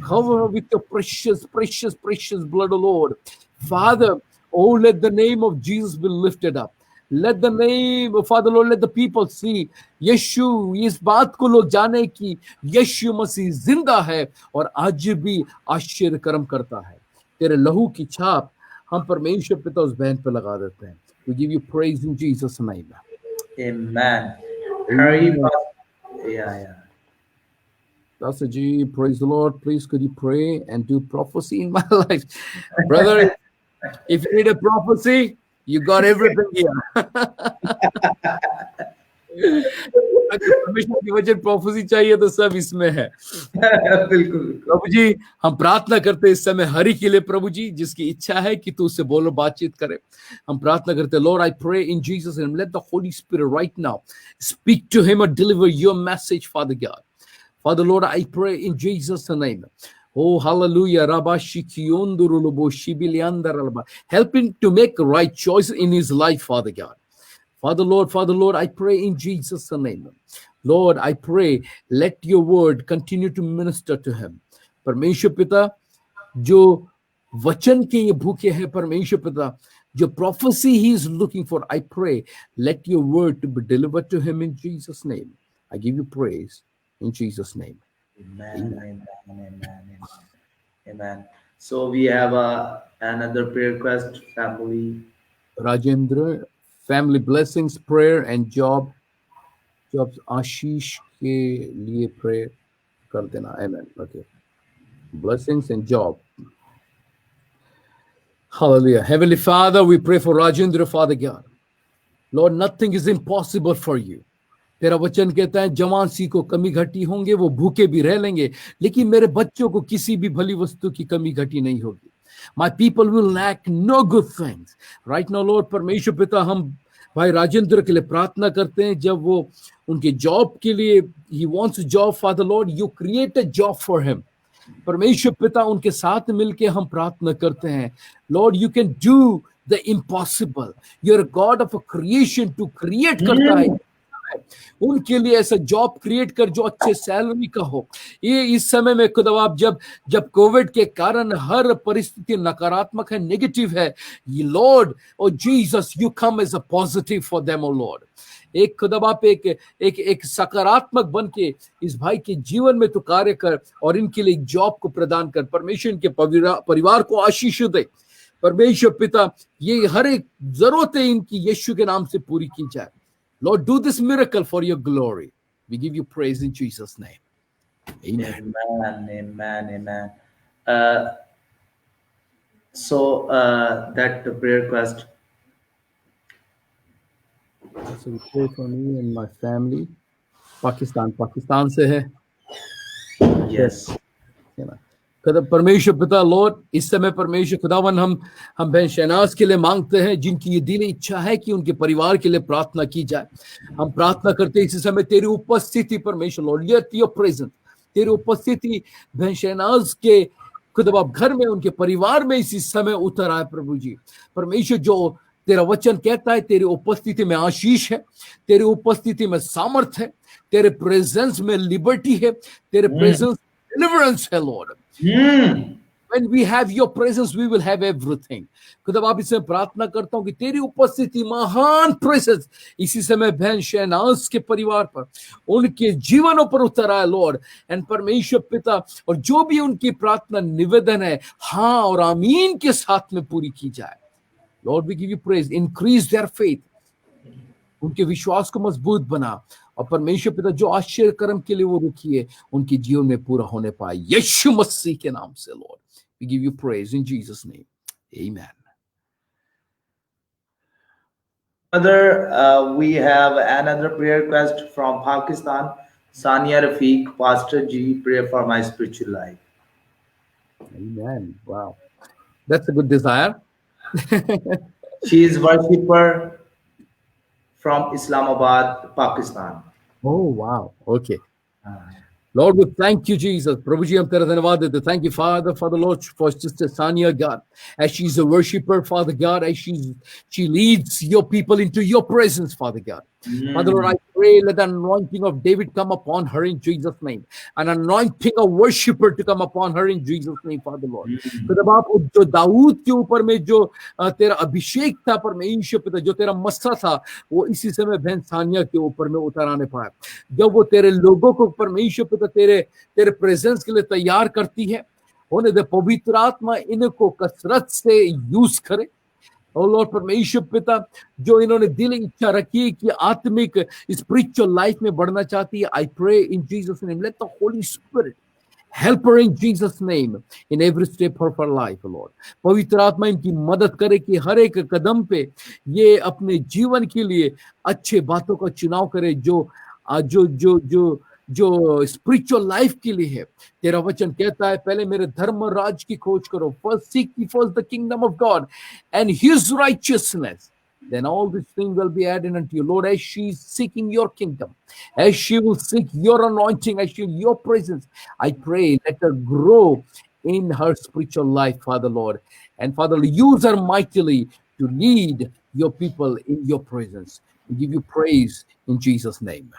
Cover her with your precious, precious, precious blood, O Lord. Father, oh, let the name of Jesus be lifted up. Let the name of Father, Lord, let the people see यीशु, इस बात को लोग जाने कि यीशु मसीह जिंदा है और आज भी आश्चर्य कर्म करता है. तेरे लहू की छाप हम परमेश्वर पिता उस बहन पर लगा देते हैं. We give you praise in Jesus' name. Amen. Harry, yeah. Pastor G, praise the Lord. Please could you pray and do prophecy in my life? Brother, if you need a prophecy, you got everything here. अगर परमेश्वर की वचन prophecy चाहिए तो सब इसमें है. बिल्कुल. प्रभु जी, हम प्रार्थना करते इस समय हरि के लिए, प्रभु जी, जिसकी इच्छा है कि तू उससे बोलो, बातचीत करे. हम प्रार्थना करते, Lord, I pray in Jesus' name, let the Holy Spirit right now speak to him or deliver your message, Father God. Father, Lord, I pray in Jesus' name. Oh, hallelujah. Help him to make the right choice in his life, Father God. Father, Lord, I pray in Jesus' name. Lord, I pray, let your word continue to minister to him. परमेश्वर पिता, जो वचन के ये भूखे हैं, परमेश्वर पिता, जो prophecy he is looking for, I pray, let your word to be delivered to him in Jesus' name. I give you praise in Jesus' name. Amen. So we have another prayer request, family. Rajendra, family blessings, prayer and jobs आशीष के लिए pray कर देना. Amen. Okay. Blessings and job. Hallelujah. Heavenly Father, we pray for Rajendra, Father God. Lord, nothing is impossible for you. तेरा वचन कहता है जवान सी को कमी घटी होंगे, वो भूखे भी रह लेंगे, लेकिन मेरे बच्चों को किसी भी भली वस्तु की कमी घटी नहीं होगी. My people will lack no good things. Right now, Lord, परमेश्वर पिता, हम भाई राजेंद्र के लिए प्रार्थना करते हैं. जब वो उनके जॉब के लिए, he wants a job, Father Lord, you create a job for him. परमेश्वर पिता, उनके साथ मिलके हम प्रार्थना करते हैं. Lord, you can do the impossible. You're a God of a creation to create करता है. उनके लिए ऐसा जॉब क्रिएट कर जो अच्छे सैलरी का हो. ये इस समय में खुदा जब कोविड के कारण हर परिस्थिति नकारात्मक है, नेगेटिव है, lord O Jesus, you come as a positive for them O lord. एक खुदा बाप एक सकारात्मक बन के इस भाई के जीवन में तो कार्य कर और इनके लिए जॉब को प्रदान कर. परमेश्वर इनके परिवार को आशीष दे. परमेश्वर पिता, ये हर एक जरूरतें इनकी यीशु के नाम से पूरी की जाए. Lord, do this miracle for your glory. We give you praise in Jesus' name. Amen. Amen. So that prayer request. So we pray for me and my family. Pakistan से है. Yes. खुदा परमेश्वर पिता, लॉर्ड, इस समय परमेश्वर खुदावन हम बहन शहनाज के लिए मांगते हैं, जिनकी ये दिली इच्छा है कि उनके परिवार के लिए प्रार्थना की जाए. हम प्रार्थना करते हैं इस समय तेरी उपस्थिति परमेश्वर, लॉर्ड, लेट योर प्रेजेंस, तेरी उपस्थिति बहन शहनाज के खुदा घर में, उनके परिवार में इसी समय उतर आए. प्रभु जी परमेश्वर, जो तेरा वचन कहता है तेरी उपस्थिति में आशीष है, तेरी उपस्थिति में सामर्थ है, तेरे प्रेजेंस में लिबर्टी है, तेरे प्रेजेंस डिलीवरेंस है. Lord, when we have your presence we will have everything. खुदा आप इसमें प्रार्थना करता हूं कि तेरी उपस्थिति, महान प्रेजेंस इसी समय बहन शहनाज के परिवार पर, उनके जीवनों पर उतर आए लॉर्ड. एंड परमेश्वर पिता, और जो भी उनकी प्रार्थना निवेदन है, हाँ और आमीन के साथ में पूरी की जाए. Lord, we give you praise. Increase their faith, उनके विश्वास को मजबूत बना, और परमेश्वर पिता जो आश्चर्य कर्म के लिए वो रुकी है, उनके जीवन में पूरा होने पाए यीशु मसीह के नाम से. Lord, we give you praise in Jesus name. Amen. We have another prayer request from Pakistan. Sania Rafiq, Pastor G, pray for my spiritual life. Amen. Wow, that's a good desire. She is worshipper from Islamabad, Pakistan. Oh, wow. Okay. Lord, we thank you, Jesus. Prabhu ji, hum tera dhanyawad dete. Thank you, Father, for the Lord, for Sister Sania, God, as she's a worshiper, Father God, as she leads your people into your presence, Father God. Father Lord, I pray let the anointing of David come upon her in Jesus' name. An anointing of worshiper to come upon her in Jesus' name, Father Lord. खुदा बाप, जो दाऊद के ऊपर में जो तेरा अभिषेक था परमेश्वर पिता, जो तेरा मस्सा था, वो इसी समय बहन सानिया के ऊपर में उतर आने पाया. जब वो तेरे लोगों को परमेश्वर पिता तेरे प्रेजेंस के लिए तैयार करती है, होने दे पवित्र आत्मा इनको कसरत से यूज करे. और लॉर्ड परमेश्वर पिता, जो इन्होंने दिल इच्छा रखी कि आत्मिक स्पिरिचुअल लाइफ में बढ़ना चाहती है, I pray in Jesus name, let the holy spirit help her in Jesus name in every step of her life. Lord, पवित्र आत्मा इनकी मदद करे कि हर एक कदम पे ये अपने जीवन के लिए अच्छे बातों का चुनाव करे, जो जो जो जो जो स्पिरिचुअल लाइफ के लिए है. तेरा वचन कहता है, पहले मेरे धर्म राज की खोज करो, first seek first the kingdom of God and his righteousness, then all these things will be added unto you. Lord, as she is seeking your kingdom, as she will seek your anointing, as she your presence, I pray let her grow in her spiritual life, Father Lord. And Father, use her mightily to lead your people in your presence. We give you praise in Jesus' name.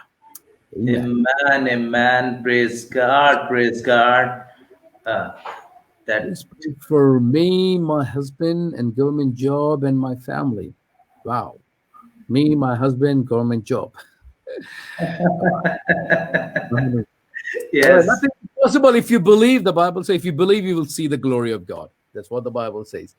Amen. Amen. Praise God. Praise God. That is for me, my husband, and government job, and my family. Wow. Me, my husband, government job. Yes. Nothing is possible if you believe. The Bible says, if you believe, you will see the glory of God. That's what the Bible says.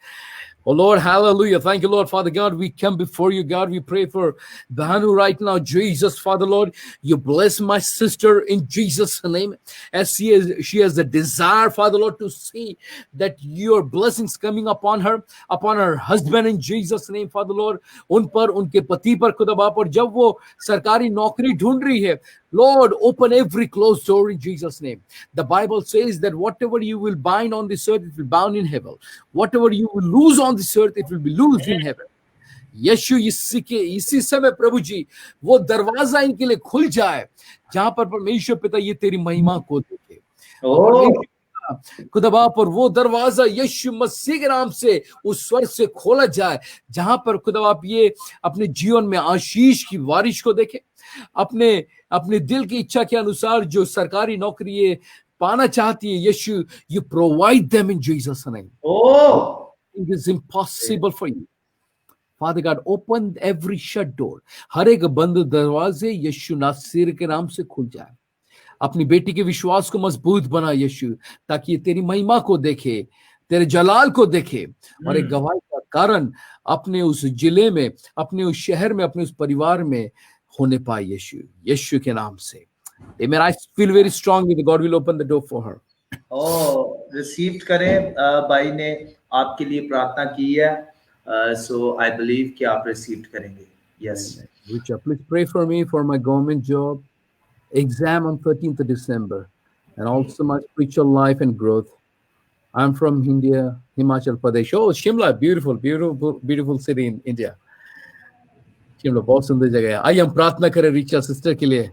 Oh Lord, hallelujah. Thank you, Lord, Father God. We come before you, God. We pray for Bhanu right now. Jesus, Father Lord, you bless my sister in Jesus' name. As she has a desire, Father Lord, to see that your blessings coming upon her husband in Jesus' name, Father Lord. उन पर, उनके पति पर खुदा बाप, और जब वो सरकारी नौकरी ढूंढ रही है, Lord, open every closed door in Jesus' name. The Bible says that whatever you will bind on this earth, it will bound in heaven. Whatever you will lose on this earth, it will be loosed in heaven. यीशु इसी समय प्रभु जी वो दरवाजा इनके लिए खुल जाए जहां पर परमेश्वर पिता ये तेरी महिमा को देखे। और परमेश्वर खुदा बाप, और वो दरवाजा यीशु मसीह के नाम से उस स्वर्ग से खोला जाए जहां पर खुदा बाप ये अपने जीवन में आशीष की बारिश को देखे। अपने दिल की इच्छा के अनुसार जो सरकारी नौकरी ये पाना चाहती है, यीशु, you provide them in Jesus' name. It is impossible for you. Father God, open every shut door. हर एक बंद दरवाजे यीशु नासरी के नाम से खुल जाए। अपनी बेटी के विश्वास को मजबूत बना यीशु, ताकि ये तेरी महिमा को देखे, तेरे जलाल को देखे, और एक गवाही का कारण अपने उस जिले में, अपने उस शहर में, अपने उस परिवार में होने पाए यीशु के नाम से। Amen. I feel very strongly that God will open the door for her. Receive करें। भाई ने आपके लिए प्रार्थना की है, so I believe कि आप रिसीव करेंगे। Yes. Richa, please pray for me for my government job, exam on 13th of December, and also my spiritual life and growth. I'm from India, Himachal Pradesh. Oh, Shimla, beautiful city in India. Shimla, बहुत सुंदर जगह है। आइए हम प्रार्थना करें Richa sister के लिए।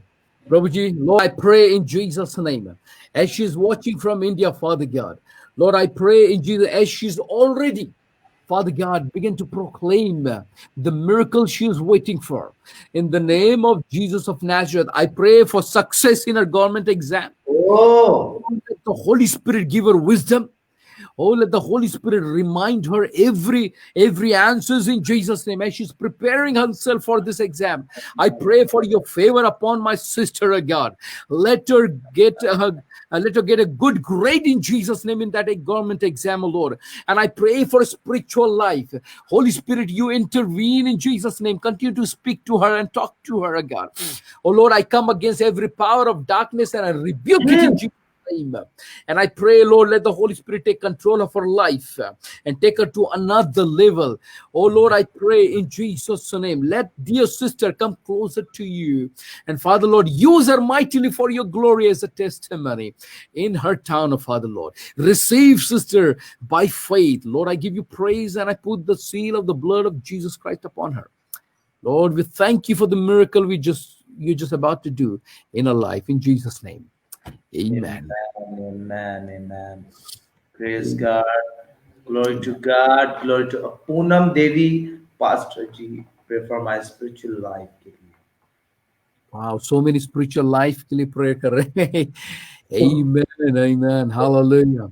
Prabhu ji, Lord, I pray in Jesus' name, as she's watching from India, Father God, Lord, I pray in Jesus, as she's already, Father God, begin to proclaim the miracle she is waiting for. In the name of Jesus of Nazareth, I pray for success in her government exam. Let the Holy Spirit give her wisdom. Oh, let the Holy Spirit remind her every answers in Jesus' name as she's preparing herself for this exam. I pray for your favor upon my sister, oh God. Let her get a good grade in Jesus' name in that government exam, oh Lord. And I pray for spiritual life. Holy Spirit, you intervene in Jesus' name. Continue to speak to her and talk to her, oh God. Oh Lord, I come against every power of darkness and I rebuke it in Jesus' name. And I pray, Lord, let the Holy Spirit take control of her life and take her to another level. Oh Lord, I pray in Jesus' name, let dear sister come closer to you. And Father Lord, use her mightily for your glory as a testimony in her town, oh Father Lord. Receive sister by faith. Lord, I give you praise and I put the seal of the blood of Jesus Christ upon her. Lord, we thank you for the miracle you're just about to do in her life. In Jesus' name. Amen. Amen. Praise God. Glory to God. Glory to Poonam Devi. Pastor Ji, pray for my spiritual life. Wow, so many spiritual life के लिए pray कर रहे हैं. Amen. Hallelujah.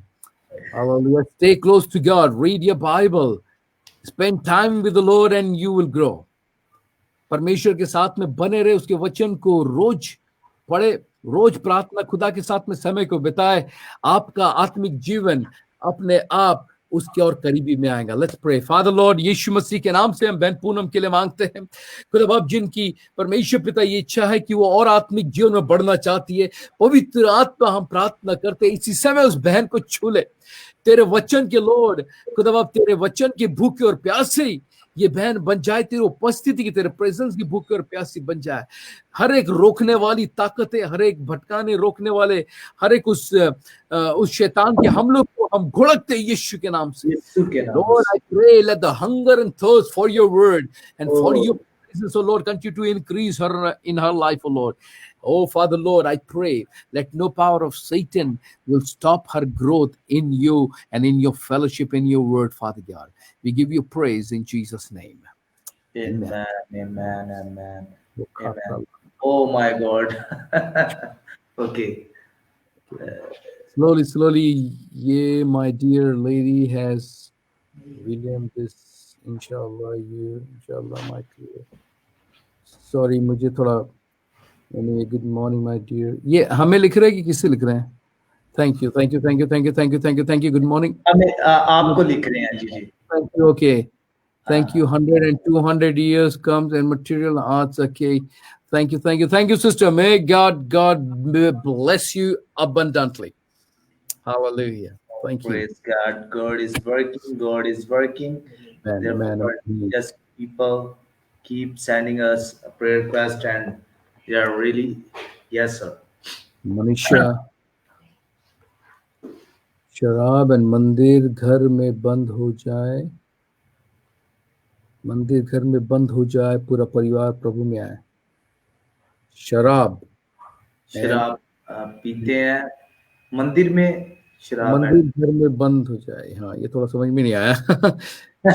Stay close to God. Read your Bible. Spend time with the Lord and you will grow. परमेश्वर के साथ में बने रहे, उसके वचन को रोज पढ़े, रोज प्रार्थना खुदा के साथ में समय को बिताए, आपका आत्मिक जीवन अपने आप उसके और करीबी में आएगा. Let's pray. Father lord, Yeshu Masih के नाम से हम बहन पूनम के लिए मांगते हैं खुदा बाप, जिनकी परमेश्वर पिता ये इच्छा है कि वो और आत्मिक जीवन में बढ़ना चाहती है, पवित्र आत्मा हम प्रार्थना करते हैं इसी समय उस बहन को छू ले. तेरे वचन के लॉर्ड खुदा बाप, तेरे वचन के भूखे और प्यासे ये बहन बन जाए, तेरे उपस्थिति की, तेरे प्रेजेंस की भूखे और प्यासी बन जाए. हर एक रोकने वाली ताकतें, हर एक भटकाने रोकने वाले, हर एक उस शैतान के हमलों को हम घुड़कते यीशु के नाम से. Lord, I pray, let the hunger and thirst for your word and for your presence, oh Lord, continue to increase her in her life, oh Lord. Oh Father Lord, I pray, let no power of Satan will stop her growth in you and in your fellowship in your word, Father God. We give you praise in Jesus' name. Amen. Oh my God. Okay. Slowly, yeah, my dear lady has William this, inshallah, my dear. Sorry, मुझे थोड़ा, anyway, good morning, my dear. ये हमें लिख रहे हैं कि किससे लिख रहे हैं? Thank you. Good morning. हमें आपको लिख रहे हैं जी. Thank you. Okay. Thank you. 100 and 200 years comes and material arts. Okay. Thank you. Thank you. Thank you, sister. May God bless you abundantly. Hallelujah. Thank you. Praise God. God is working. God is working. Amen. Therefore, Amen. just people keep sending us a prayer request, and they are really, yes, sir. Manisha शराब and मंदिर घर में बंद हो जाए, मंदिर घर में बंद हो जाए, पूरा परिवार प्रभु में आए. शराब शराब पीते हैं मंदिर में, शराब मंदिर घर में बंद हो जाए. हाँ, ये थोड़ा समझ में नहीं आया.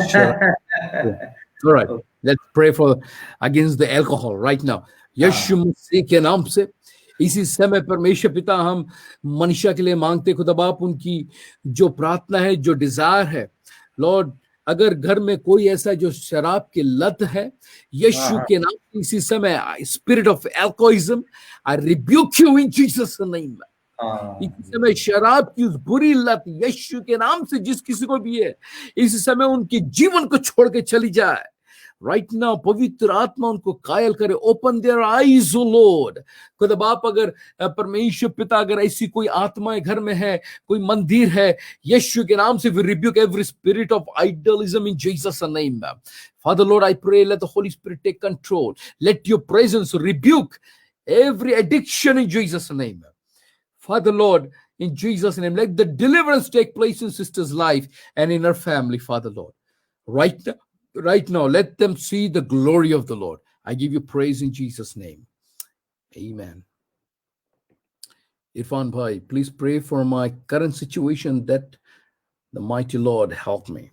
शराब. All right, let's pray for against the alcohol right now. यीशु मसीह के नाम से इसी समय परमेश्वर पिता हम मनीषा के लिए मांगते खुदा बाप, उनकी जो प्रार्थना है, जो डिजायर है लॉर्ड, अगर घर में कोई ऐसा जो शराब की लत है, यीशु के नाम से इसी समय spirit of alcoholism I rebuke you in Jesus name. इस समय शराब की उस बुरी लत यीशु के नाम से जिस किसी को भी है, इस समय उनके जीवन को छोड़ के चली जाए. राइट नाउ पवित्र आत्मा उनको कायल करे. Open their eyes O lord. खुदा बाप, अगर परमेश्वर पिता अगर ऐसी कोई आत्माएं घर में है, कोई मंदिर है, यीशु के नाम से we rebuke every spirit of idolism in Jesus name. Father Lord, I pray, let the Holy Spirit take control. Let your presence rebuke every addiction in Jesus' name. Father Lord, in Jesus' name, let the deliverance take place in sister's life and in her family, Father Lord. Right now, let them see the glory of the Lord. I give you praise in Jesus' name. Amen. Irfan Bhai, please pray for my current situation that the mighty Lord help me.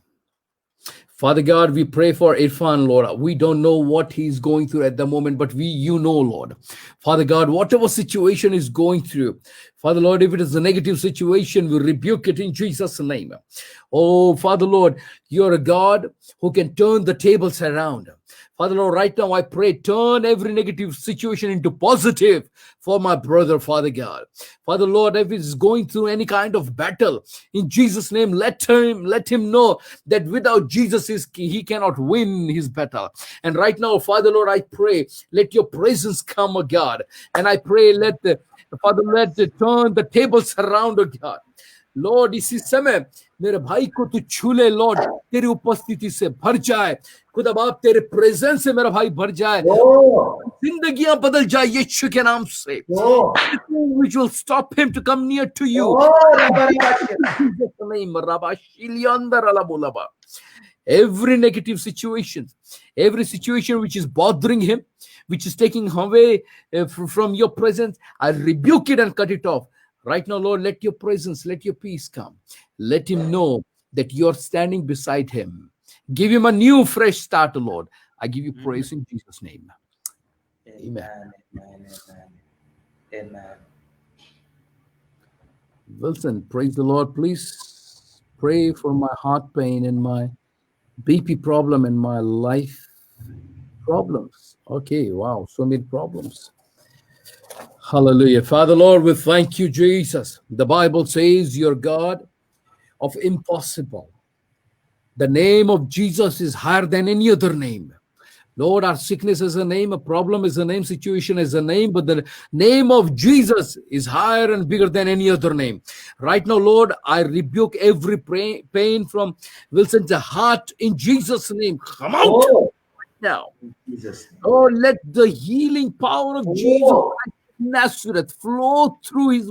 Father God, we pray for Irfan, Lord. We don't know what he's going through at the moment, but you know, Lord. Father God, whatever situation is going through, Father Lord, if it is a negative situation, we rebuke it in Jesus' name. Oh, Father Lord, you're a God who can turn the tables around. Father Lord, right now I pray, turn every negative situation into positive for my brother, Father God. Father Lord, if he's going through any kind of battle, in Jesus' name, let him know that without Jesus, he cannot win his battle. And right now, Father Lord, I pray, let your presence come, oh God. And I pray, Father, let turn the tables around, oh God. Lord, इसी समय मेरे भाई को तू छू ले Lord, तेरी उपस्थिति से भर जाए खुदा बाप, तेरे प्रेजेंस से मेरा भाई भर जाए, जिंदगियां बदल जाए यीशु के नाम से. Which will stop him to come near to you. Every negative situation, every situation which is bothering him, which is taking away from your presence, I rebuke it and cut it off. Right now, Lord, let your presence, let your peace come. Let him know that you're standing beside him. Give him a new, fresh start, Lord. I give you praise in Jesus' name. Amen. Amen. Wilson, praise the Lord. Please pray for my heart pain and my BP problem and my life problems. Okay, wow, so many problems. Hallelujah. Father Lord, we thank you, Jesus. The Bible says you're God of impossible. The name of Jesus is higher than any other name. Lord, our sickness is a name, a problem is a name, situation is a name, but the name of Jesus is higher and bigger than any other name. Right now, Lord, I rebuke every pain from Wilson's heart in Jesus' name. Come out now. Jesus. Oh, let the healing power of Jesus Nazareth flow through his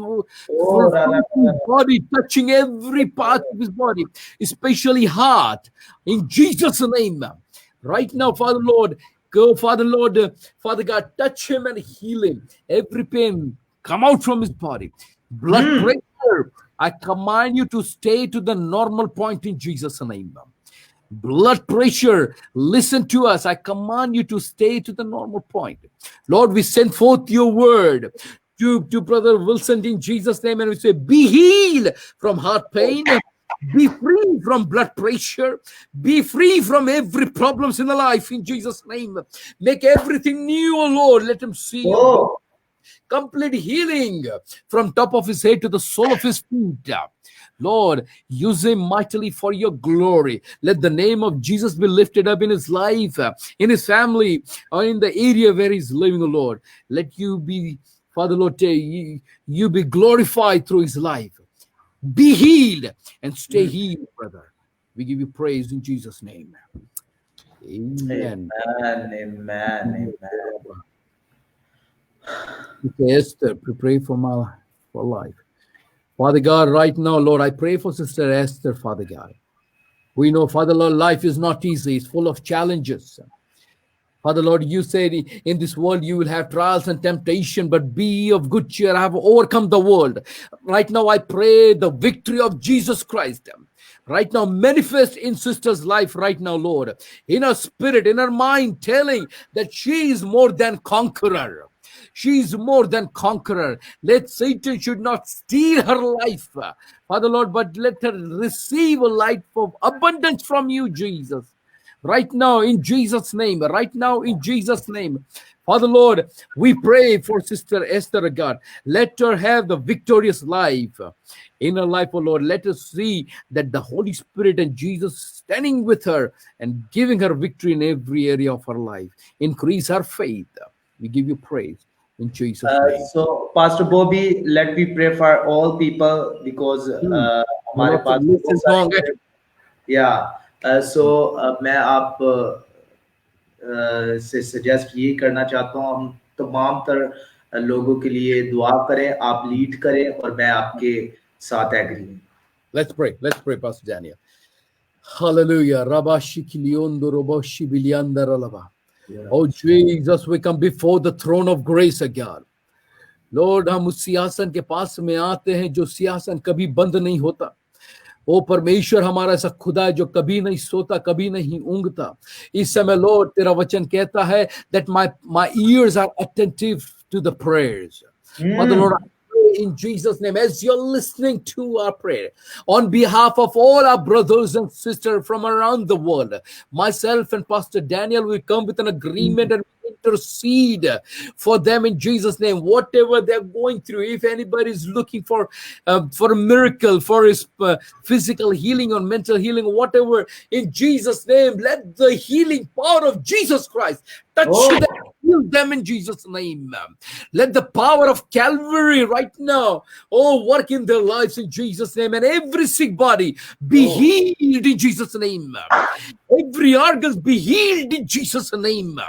body, touching every part of his body, especially heart, in Jesus' name. Right now, Father Lord, go, Father Lord, Father God, touch him and heal him. Every pain come out from his body. Blood pressure, I command you to stay to the normal point in Jesus' name. Blood pressure, listen to us. I command you to stay to the normal point. Lord, we send forth your word to Brother Wilson in Jesus' name, and we say, be healed from heart pain, be free from blood pressure, be free from every problems in the life in Jesus' name. Make everything new, oh Lord. Let him see you. complete healing from top of his head to the sole of his feet. Lord, use him mightily for your glory. Let the name of Jesus be lifted up in his life, in his family, or in the area where he's living, Lord. Let you be, Father Lord, you be glorified through his life. Be healed and stay healed, brother. We give you praise in Jesus' name. Amen. Amen. Okay, Esther, pray for life. Father God, right now, Lord, I pray for Sister Esther, Father God. We know, Father Lord, life is not easy. It's full of challenges. Father Lord, you said in this world you will have trials and temptation, but be of good cheer. I have overcome the world. Right now, I pray the victory of Jesus Christ. Right now, manifest in sister's life right now, Lord. In her spirit, in her mind, telling that she is more than conqueror. She is more than conqueror. Let Satan should not steal her life, Father Lord, but let her receive a life of abundance from you, Jesus. Right now, in Jesus' name. Right now, in Jesus' name. Father Lord, we pray for Sister Esther, God. Let her have the victorious life in her life, oh Lord. Let us see that the Holy Spirit and Jesus standing with her and giving her victory in every area of her life. Increase her faith. We give you praise in Jesus' name. So, Pastor Bobby, let me pray for all people because हमारे पास बहुत सारे या सो मैं आप से suggest ये करना चाहता हूँ हम तमाम तर लोगों के लिए दुआ करें, आप लीड करें और मैं आपके साथ एग्री हूँ. Let's pray, Pastor Daniel. Hallelujah. Oh Jesus, we come before the throne of grace, God. Lord, हम उस सिंहासन के पास में आते हैं जो सिंहासन कभी बंद नहीं होता. ओ परमेश्वर, हमारा ऐसा खुदा है जो कभी नहीं सोता, कभी नहीं ऊँघता. इस समय लॉर्ड तेरा वचन कहता है that my ears are attentive to the prayers. Father Lord, I pray in Jesus' name, as you're listening to our prayer, on behalf of all our brothers and sisters from around the world, myself and Pastor Daniel will come with an agreement and intercede for them in Jesus' name. Whatever they're going through, if anybody is looking for a miracle, for his physical healing or mental healing, whatever, in Jesus' name, let the healing power of Jesus Christ touch them, heal them in Jesus' name. Let the power of Calvary right now, work in their lives in Jesus' name, and every sick body be healed in Jesus' name. Every organ be healed in Jesus' name.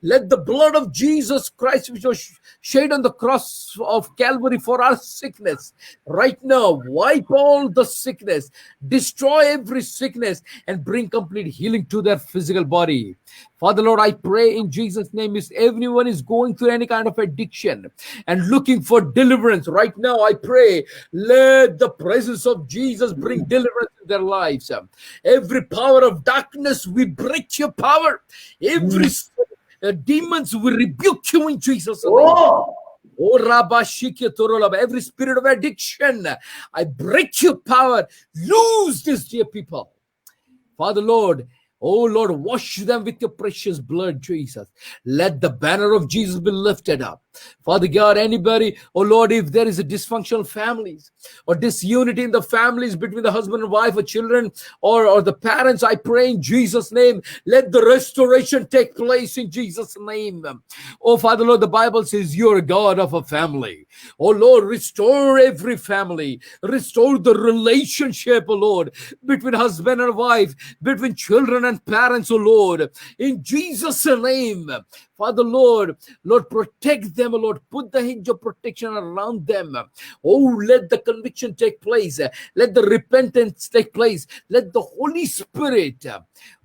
Let the blood of Jesus Christ, which was shed on the cross of Calvary for our sickness, right now, wipe all the sickness, destroy every sickness, and bring complete healing to their physical body. Father Lord, I pray in Jesus' name, if everyone is going through any kind of addiction and looking for deliverance, right now I pray, let the presence of Jesus bring deliverance in their lives. Every power of darkness, we break your power. Every demons, we rebuke you in Jesus' name. Every spirit of addiction, I break your power. Lose this, dear people. Father Lord, oh Lord, wash them with your precious blood, Jesus. Let the banner of Jesus be lifted up. Father God, anybody, oh Lord, if there is a dysfunctional families or disunity in the families between the husband and wife or children or the parents, I pray in Jesus' name, let the restoration take place in Jesus' name. Oh Father Lord, the Bible says you're a God of a family. Oh Lord, restore every family. Restore the relationship, oh Lord, between husband and wife, between children and parents, oh Lord. In Jesus' name, Father Lord, protect them, Lord. Put the hedge of protection around them. Oh, let the conviction take place. Let the repentance take place. Let the Holy Spirit,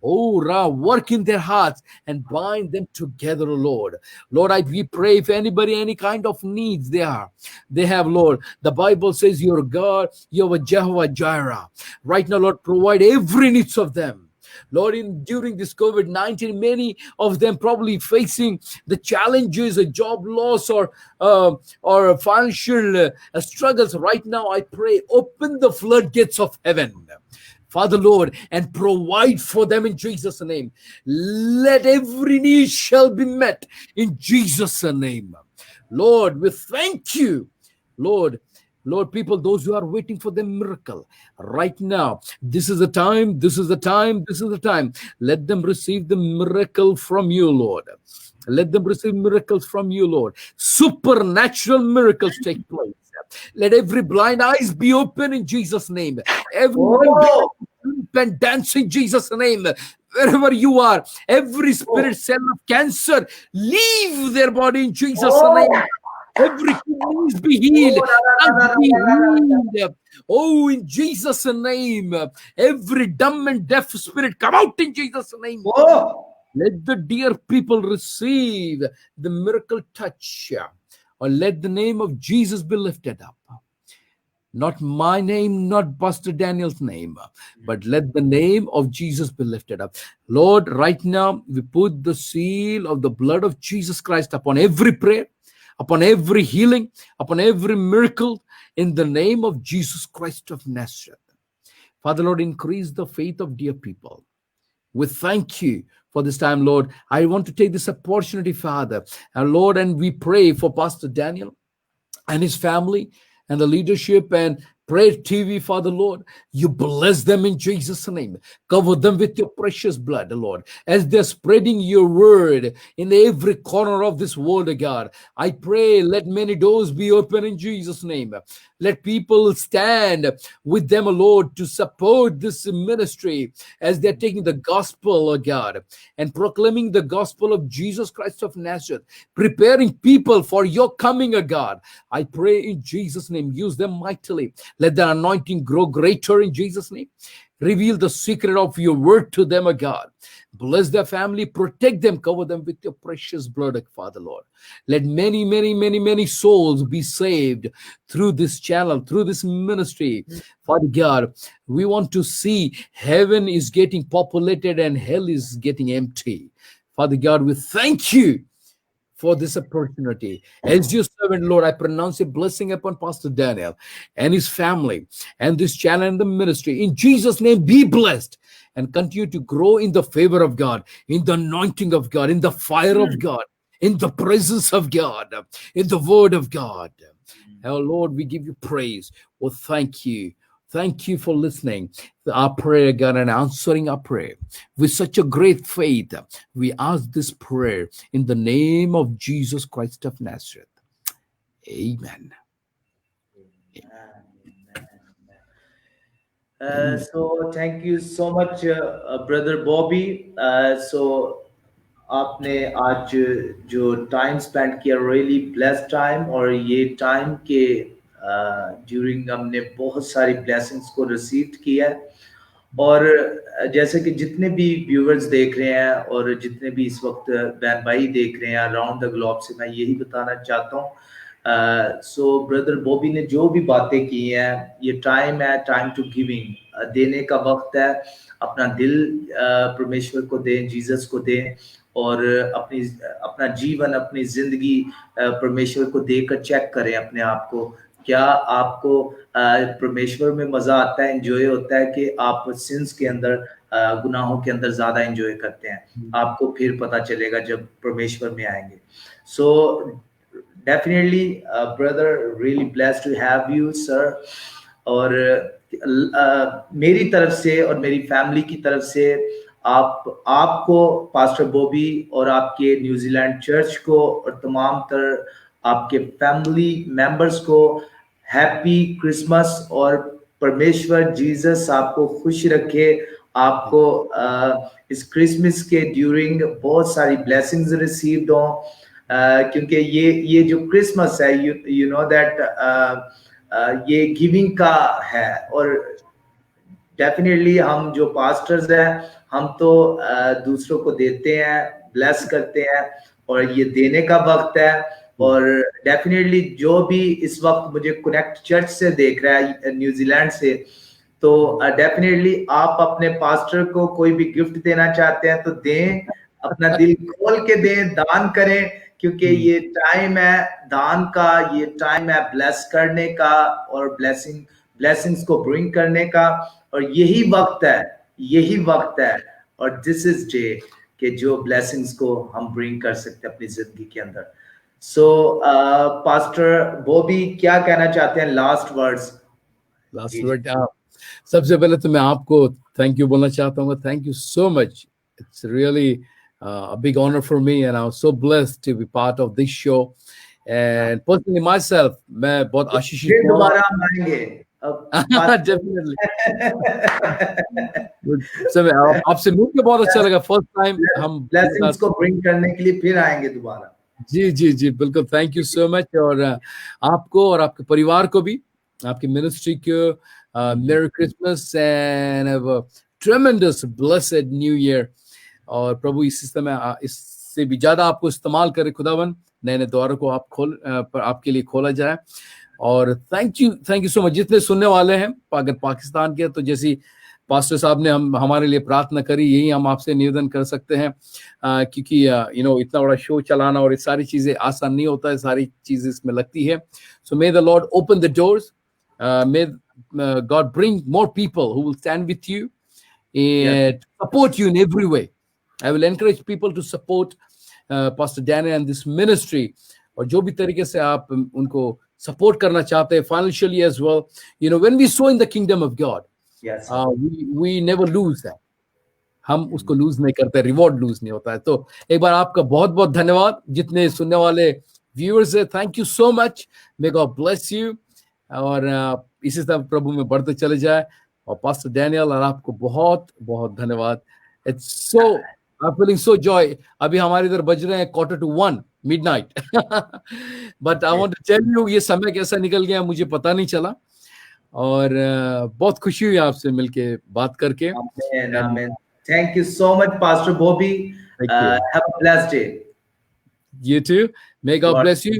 work in their hearts and bind them together, Lord. Lord, we pray if anybody, any kind of needs they have, Lord. The Bible says you're God, you're Jehovah Jireh. Right now, Lord, provide every needs of them. Lord, during this COVID-19, many of them probably facing the challenges of job loss or financial struggles. Right now, I pray, open the floodgates of heaven, Father Lord, and provide for them in Jesus' name. Let every need shall be met in Jesus' name. Lord, we thank you. Lord, Lord, people, those who are waiting for the miracle right now, this is the time, this is the time, this is the time. Let them receive the miracle from you, Lord. Let them receive miracles from you, Lord. Supernatural miracles take place. Let every blind eyes be open in Jesus' name. Everyone be Oh, and dance in Jesus' name. Wherever you are, every spirit cell of cancer, leave their body in Jesus' name. oh, Every kidneys be healed. oh, Lungs be healed. Oh, in Jesus' name. Every dumb and deaf spirit come out in Jesus' name. oh. Let the dear people receive the miracle touch. Or let the name of Jesus be lifted up. Not my name, not Pastor Daniel's name, but let the name of Jesus be lifted up. Lord, right now, we put the seal of the blood of Jesus Christ upon every prayer, upon every healing, upon every miracle, in the name of Jesus Christ of Nazareth. Father, Lord, increase the faith of dear people. We thank you for this time, Lord. I want to take this opportunity, Father, and Lord, and we pray for Pastor Daniel and his family and the leadership and Prayer TV, Father, Lord. You bless them in Jesus' name. Cover them with your precious blood, Lord, as they're spreading your word in every corner of this world, God. I pray, let many doors be open in Jesus' name. Let people stand with them, Lord, to support this ministry as they're taking the gospel, God, and proclaiming the gospel of Jesus Christ of Nazareth, preparing people for your coming, God. I pray in Jesus' name, use them mightily. Let the anointing grow greater in Jesus' name. Reveal the secret of your word to them, God. Bless their family, protect them, cover them with your precious blood, Father, Lord. Let many, many, many, many souls be saved through this channel, through this ministry. Father God, we want to see heaven is getting populated and hell is getting empty. Father God, we thank you for this opportunity. As your servant, Lord, I pronounce a blessing upon Pastor Daniel and his family and this channel and the ministry. In Jesus' name, be blessed and continue to grow in the favor of God, in the anointing of God, in the fire of God, in the presence of God, in the word of God. Oh, Lord, we give you praise. Well, thank you. Thank you for listening to our prayer, God, and answering our prayer. With such a great faith, we ask this prayer in the name of Jesus Christ of Nazareth. Amen. So thank you so much, brother Bobby. So आपने आज जो time spend किया really blessed time, और ये time के during हमने बहुत सारी ब्लेसिंग्स को रिसीव किया है। और जैसे कि जितने भी व्यूअर्स देख रहे हैं और जितने भी इस वक्त बैन भाई देख रहे हैं अराउंड द ग्लोब से, मैं यही बताना चाहता हूँ, सो ब्रदर बॉबी ने जो भी बातें की हैं, ये टाइम है, टाइम टू गिविंग, देने का वक्त है। अपना दिल परमेश्वर को दें, जीसस को दें, और अपना जीवन, अपनी जिंदगी परमेश्वर को देकर चेक करें अपने आप को। क्या आपको परमेश्वर में मजा आता है, एंजॉय होता है, कि आप सिंस के अंदर, गुनाहों के अंदर ज्यादा एंजॉय करते हैं? आपको फिर पता चलेगा जब परमेश्वर में आएंगे। So definitely brother, really blessed to have you sir. और मेरी तरफ से और मेरी फैमिली की तरफ से आपको, पास्टर बॉबी, और आपके न्यूजीलैंड चर्च को, और तमाम तर आपके फैमिली मेंबर्स को हैप्पी क्रिसमस, और परमेश्वर जीसस आपको खुश रखे। आपको इस क्रिसमस के ड्यूरिंग बहुत सारी ब्लेसिंग्स रिसीव्ड हों, क्योंकि ये जो क्रिसमस है, यू नो दैट ये गिविंग का है। और डेफिनेटली हम जो पास्टर्स हैं, हम तो दूसरों को देते हैं, ब्लेस करते हैं, और ये देने का वक्त है। और डेफिनेटली जो भी इस वक्त मुझे कनेक्ट चर्च से देख रहा है न्यूजीलैंड से, तो डेफिनेटली आप अपने पास्टर को कोई भी गिफ्ट देना चाहते हैं तो दें, अपना दिल खोल के दें, दान करें, क्योंकि ये टाइम है दान का, ये टाइम है ब्लेस करने का और ब्लेसिंग्स को ब्रिंग करने का। और यही वक्त है, और दिस इज डे कि जो ब्लेसिंग्स को हम ब्रिंग कर सकते हैं अपनी जिंदगी के अंदर। सो पास्टर बॉबी क्या कहना चाहते हैं, लास्ट वर्ड्स? लास्ट वर्ड, सबसे पहले तो मैं आपको थैंक यू बोलना चाहता हूँ. Thank you so much. It's really a big honor for me and I'm so blessed to be part of this show. And personally myself, मैं बहुत आशीषित फिर हूँ. दोबारा हम आएंगे Definitely. समय आपसे मिलकर बहुत अच्छा लगा. फर्स्ट टाइम हम ब्लेसिंग्स को ब्रिंग करने के लिए फिर आएंगे दोबारा. जी जी जी बिल्कुल. Thank you so much. और आपको और आपके परिवार को भी, आपकी मिनिस्ट्री को मेरी Christmas and have a ट्रेमेंडस blessed new year. और प्रभु इस समय इससे भी ज्यादा आपको इस्तेमाल करे खुदावन. नए नए द्वारों को आपके लिए खोला जाए. और थैंक यू सो मच. जितने सुनने वाले हैं अगर पाकिस्तान के, तो जैसी पास्टर साहब ने हमारे लिए प्रार्थना करी, यही हम आपसे निवेदन कर सकते हैं. क्योंकि इतना बड़ा शो चलाना और ये सारी चीजें आसान नहीं होता है. सारी चीजें इसमें लगती है. So may the Lord open the doors. May God bring more people who will stand with you and support you in every way. I will encourage people to support Pastor Daniel and this ministry. और जो भी तरीके से आप उनको support करना चाहते हैं, financially as well. When we sow in the kingdom of God, we never lose that. हम उसको लूज नहीं करते, रिवॉर्ड लूज नहीं होता है. तो एक बार आपका बहुत बहुत धन्यवाद. जितने सुनने वाले व्यूअर्स है, thank you so much. May God bless you. और इसी तरह प्रभु में बढ़ते चले जाए. और पास्टर डैनियल, और आपको बहुत बहुत धन्यवाद. It's so I am feeling so joy. अभी हमारे इधर बज रहे हैं 1:45 midnight. But I want to tell you, ये समय कैसा निकल गया मुझे पता नहीं चला. और बहुत खुशी हुई आपसे मिलके बात करके. Thank you so much pastor Bobby. Have a blessed day. You too. May God bless you.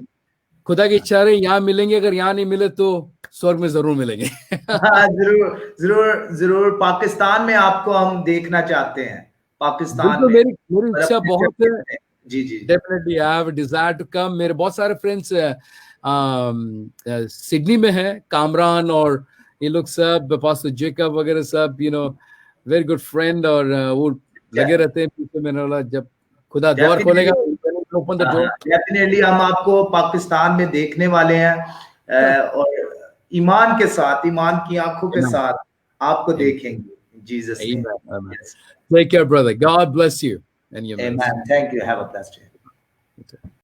खुदा की इच्छा रही यहाँ मिलेंगे. अगर यहाँ नहीं मिले तो स्वर्ग में जरूर मिलेंगे. जरूर जरूर जरूर. पाकिस्तान में आपको हम देखना चाहते हैं. पाकिस्तान में मेरी इच्छा बहुत है. जी जी. Definitely I have a desire to come. मेरे बहुत सारे फ्रेंड्स सिडनी में हैं, कामरान और ये लोग सब, पास्टर जेकब वगैरह सब, वेरी गुड फ्रेंड. और वो लगे रहते हैं पीछे. मैंने बोला जब खुदा द्वार खोलेगा, ओपन द डोर. डेफिनेटली हम आपको पाकिस्तान में देखने वाले हैं. और ईमान के साथ, ईमान की आंखों के साथ आपको देखेंगे. Jesus name. Take care, brother. God bless you. And you. Amen. Thank you. Have a blessed day.